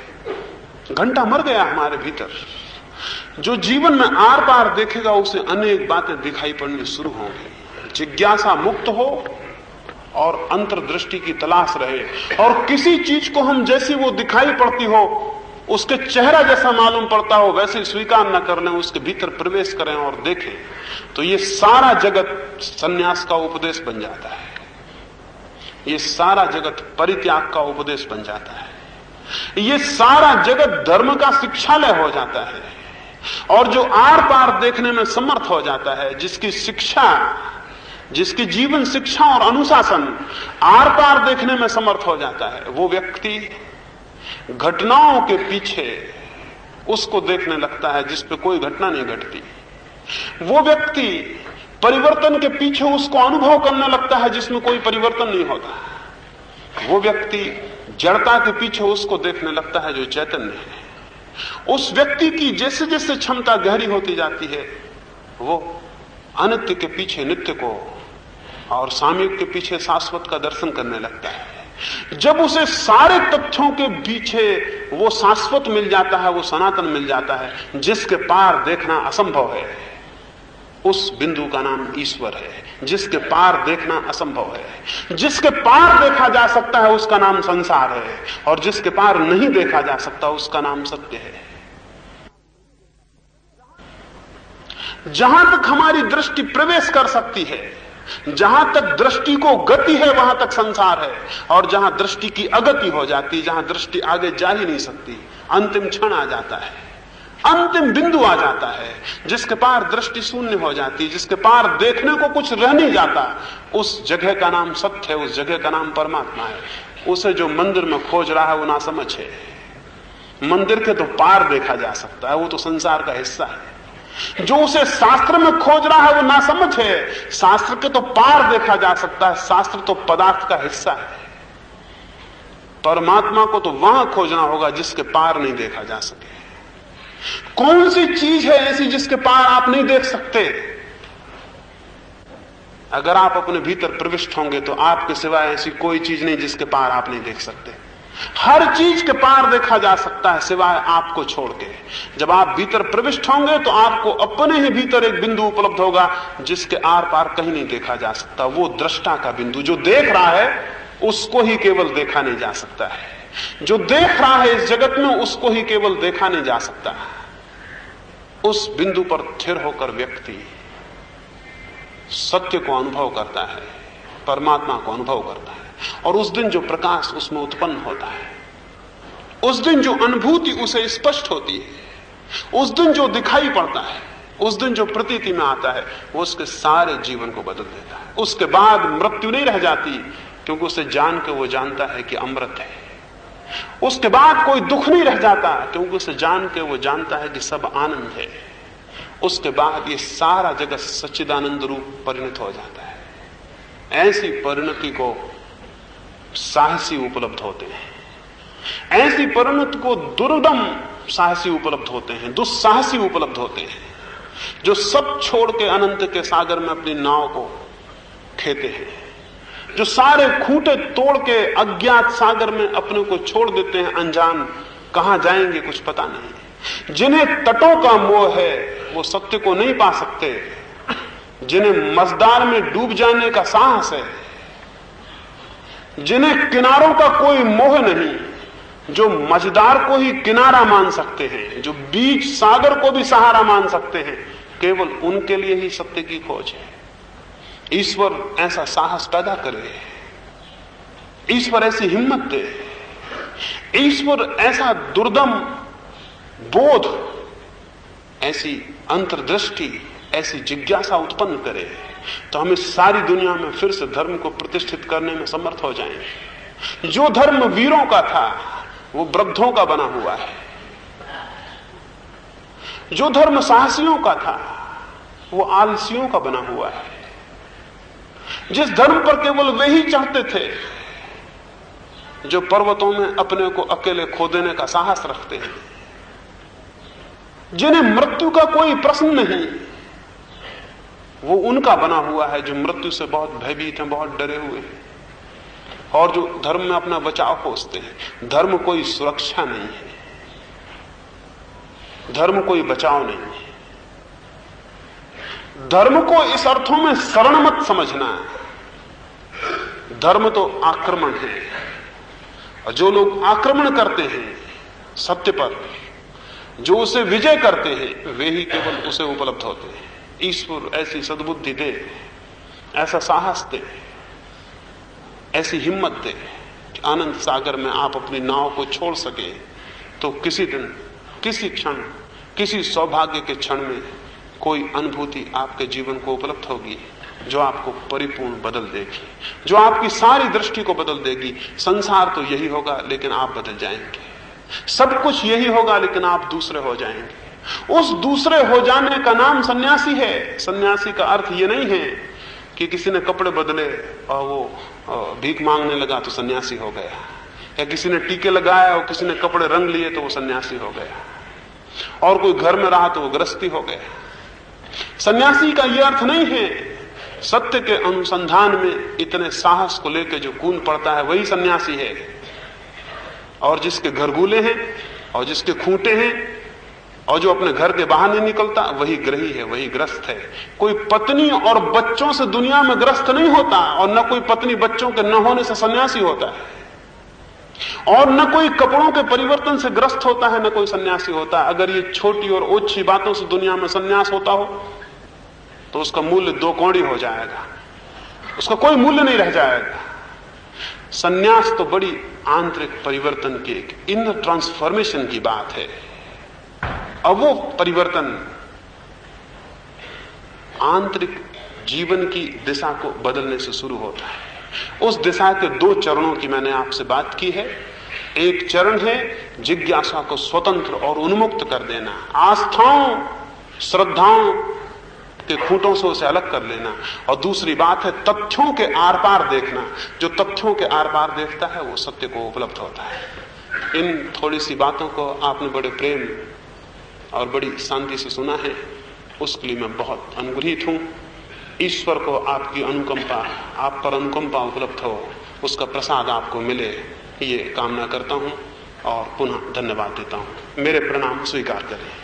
घंटा मर गया हमारे भीतर। जो जीवन में आर पार देखेगा उसे अनेक बातें दिखाई पड़नी शुरू होंगी। जिज्ञासा मुक्त हो और अंतर्दृष्टि की तलाश रहे, और किसी चीज को हम जैसी वो दिखाई पड़ती हो, उसके चेहरा जैसा मालूम पड़ता हो, वैसे स्वीकार न कर लें, उसके भीतर प्रवेश करें और देखें, तो ये सारा जगत सन्यास का उपदेश बन जाता है। ये सारा जगत परित्याग का उपदेश बन जाता है। ये सारा जगत धर्म का शिक्षालय हो जाता है। और जो आर पार देखने में समर्थ हो जाता है, जिसकी शिक्षा, जिसकी जीवन शिक्षा और अनुशासन आर पार देखने में समर्थ हो जाता है, वो व्यक्ति घटनाओं के पीछे उसको देखने लगता है जिस पे कोई घटना नहीं घटती। वो व्यक्ति परिवर्तन के पीछे उसको अनुभव करने लगता है जिसमें कोई परिवर्तन नहीं होता। वो व्यक्ति जड़ता के पीछे उसको देखने लगता है जो चैतन्य है। उस व्यक्ति की जैसे जैसे क्षमता गहरी होती जाती है, वो अनित्य के पीछे नित्य को और सामयिक के पीछे शाश्वत का दर्शन करने लगता है। जब उसे सारे तथ्यों के पीछे वो शाश्वत मिल जाता है, वो सनातन मिल जाता है, जिसके पार देखना असंभव है, उस बिंदु का नाम ईश्वर है। जिसके पार देखना असंभव है, जिसके पार देखा जा सकता है, उसका नाम संसार है, और जिसके पार नहीं देखा जा सकता उसका नाम सत्य है। जहां तक हमारी दृष्टि प्रवेश कर सकती है, जहां तक दृष्टि को गति है, वहां तक संसार है, और जहां दृष्टि की अगति हो जाती, जहां दृष्टि आगे जा ही नहीं सकती, अंतिम क्षण आ जाता है, अंतिम बिंदु आ जाता है, जिसके पार दृष्टि शून्य हो जाती, जिसके पार देखने को कुछ रह नहीं जाता, उस जगह का नाम सत्य है, उस जगह का नाम परमात्मा है। उसे जो मंदिर में खोज रहा है वो नासमझ है। मंदिर के तो पार देखा जा सकता है, वो तो संसार का हिस्सा है। जो उसे शास्त्र में खोज रहा है वो नासमझ है। शास्त्र के तो पार देखा जा सकता है, शास्त्र तो पदार्थ का हिस्सा है। परमात्मा को तो वहां खोजना होगा जिसके पार नहीं देखा जा सके। कौन सी चीज है ऐसी जिसके पार आप नहीं देख सकते? अगर आप अपने भीतर प्रविष्ट होंगे तो आपके सिवाय ऐसी कोई चीज नहीं जिसके पार आप नहीं देख सकते। हर चीज के पार देखा जा सकता है सिवाय आपको छोड़ के। जब आप भीतर प्रविष्ट होंगे तो आपको अपने ही भीतर एक बिंदु उपलब्ध होगा जिसके आर पार कहीं नहीं देखा जा सकता। वो दृष्टा का बिंदु, जो देख रहा है उसको ही केवल देखा नहीं जा सकता है। जो देख रहा है इस जगत में उसको ही केवल देखा नहीं जा सकता। उस बिंदु पर स्थिर होकर व्यक्ति सत्य को अनुभव करता है, परमात्मा को अनुभव करता है। और उस दिन जो प्रकाश उसमें उत्पन्न होता है, उस दिन जो अनुभूति उसे स्पष्ट होती है, उस दिन जो दिखाई पड़ता है, उस दिन जो प्रतीति में आता है, वो उसके सारे जीवन को बदल देता है। उसके बाद मृत्यु नहीं रह जाती, क्योंकि उसे जान के वो जानता है कि अमृत है। उसके बाद कोई दुख नहीं रह जाता, क्योंकि उसे जान के वो जानता है कि सब आनंद है। उसके बाद ये सारा जगत सच्चिदानंद रूप परिणत हो जाता है। ऐसी परिणति को साहसी उपलब्ध होते हैं। ऐसी परिणति को दुर्दम साहसी उपलब्ध होते हैं, दुस्साहसी उपलब्ध होते हैं, जो सब छोड़ के अनंत के सागर में अपनी नाव को खेते हैं, जो सारे खूंटे तोड़ के अज्ञात सागर में अपने को छोड़ देते हैं, अनजान कहां जाएंगे कुछ पता नहीं। जिन्हें तटों का मोह है वो सत्य को नहीं पा सकते। जिन्हें मझधार में डूब जाने का साहस है, जिन्हें किनारों का कोई मोह नहीं, जो मझधार को ही किनारा मान सकते हैं, जो बीच सागर को भी सहारा मान सकते हैं, केवल उनके लिए ही सत्य की खोज है। ईश्वर ऐसा साहस पैदा करे, ईश्वर ऐसी हिम्मत दे, ईश्वर ऐसा दुर्दम बोध, ऐसी अंतर्दृष्टि, ऐसी जिज्ञासा उत्पन्न करे, तो हम इस सारी दुनिया में फिर से धर्म को प्रतिष्ठित करने में समर्थ हो जाएंगे। जो धर्म वीरों का था वो वृद्धों का बना हुआ है। जो धर्म साहसियों का था वो आलसियों का बना हुआ है। जिस धर्म पर केवल वे ही चढ़ते थे जो पर्वतों में अपने को अकेले खो देने का साहस रखते हैं, जिन्हें मृत्यु का कोई प्रश्न नहीं, वो उनका बना हुआ है जो मृत्यु से बहुत भयभीत हैं, बहुत डरे हुए हैं, और जो धर्म में अपना बचाव खोजते हैं। धर्म कोई सुरक्षा नहीं है, धर्म कोई बचाव नहीं है। धर्म को इस अर्थों में शरण मत समझना। धर्म तो आक्रमण है, और जो लोग आक्रमण करते हैं सत्य पर, जो उसे विजय करते हैं, वे ही केवल उसे उपलब्ध होते हैं। ईश्वर ऐसी सद्बुद्धि दे, ऐसा साहस दे, ऐसी हिम्मत दे कि आनंद सागर में आप अपनी नाव को छोड़ सके, तो किसी दिन, किसी क्षण, किसी सौभाग्य के क्षण में कोई अनुभूति आपके जीवन को उपलब्ध होगी जो आपको परिपूर्ण बदल देगी, जो आपकी सारी दृष्टि को बदल देगी। संसार तो यही होगा लेकिन आप बदल जाएंगे, सब कुछ यही होगा लेकिन आप दूसरे हो जाएंगे। उस दूसरे हो जाने का नाम सन्यासी है। सन्यासी का अर्थ ये नहीं है कि किसी ने कपड़े बदले और वो भीख मांगने लगा तो सन्यासी हो गया, या किसी ने टीके लगाया और किसी ने कपड़े रंग लिए तो वो सन्यासी हो गया, और कोई घर में रहा तो वो गृहस्थी हो गया। सन्यासी का ये अर्थ नहीं है। सत्य के अनुसंधान में इतने साहस को लेकर जो कूद पड़ता है वही सन्यासी है, और जिसके घरगुले हैं और जिसके खूंटे हैं और जो अपने घर के बाहर नहीं निकलता वही ग्रही है, वही ग्रस्त है। कोई पत्नी और बच्चों से दुनिया में ग्रस्त नहीं होता, और न कोई पत्नी बच्चों के न होने से सन्यासी होता है, और न कोई कपड़ों के परिवर्तन से ग्रस्त होता है, न कोई सन्यासी होता है। अगर ये छोटी और ओछी बातों से दुनिया में सन्यास होता हो तो उसका मूल्य 2 कौड़ी हो जाएगा, उसका कोई मूल्य नहीं रह जाएगा। सन्यास तो बड़ी आंतरिक परिवर्तन की, एक इनर ट्रांसफॉर्मेशन की बात है। अब वो परिवर्तन आंतरिक जीवन की दिशा को बदलने से शुरू होता है। उस दिशा के 2 चरणों की मैंने आपसे बात की है। एक चरण है जिज्ञासा को स्वतंत्र और उन्मुक्त कर देना, आस्थाओं श्रद्धाओं के खूंटों से उसे अलग कर लेना, और दूसरी बात है तथ्यों के आर पार देखना। जो तथ्यों के आर पार देखता है वो सत्य को उपलब्ध होता है। इन थोड़ी सी बातों को आपने बड़े प्रेम और बड़ी शांति से सुना है, उसके लिए मैं बहुत अनुग्रहित हूं। ईश्वर को आपकी अनुकंपा, आप पर अनुकंपा उपलब्ध हो, उसका प्रसाद आपको मिले। ये कामना करता हूं और पुनः धन्यवाद देता हूं। मेरे प्रणाम स्वीकार करें।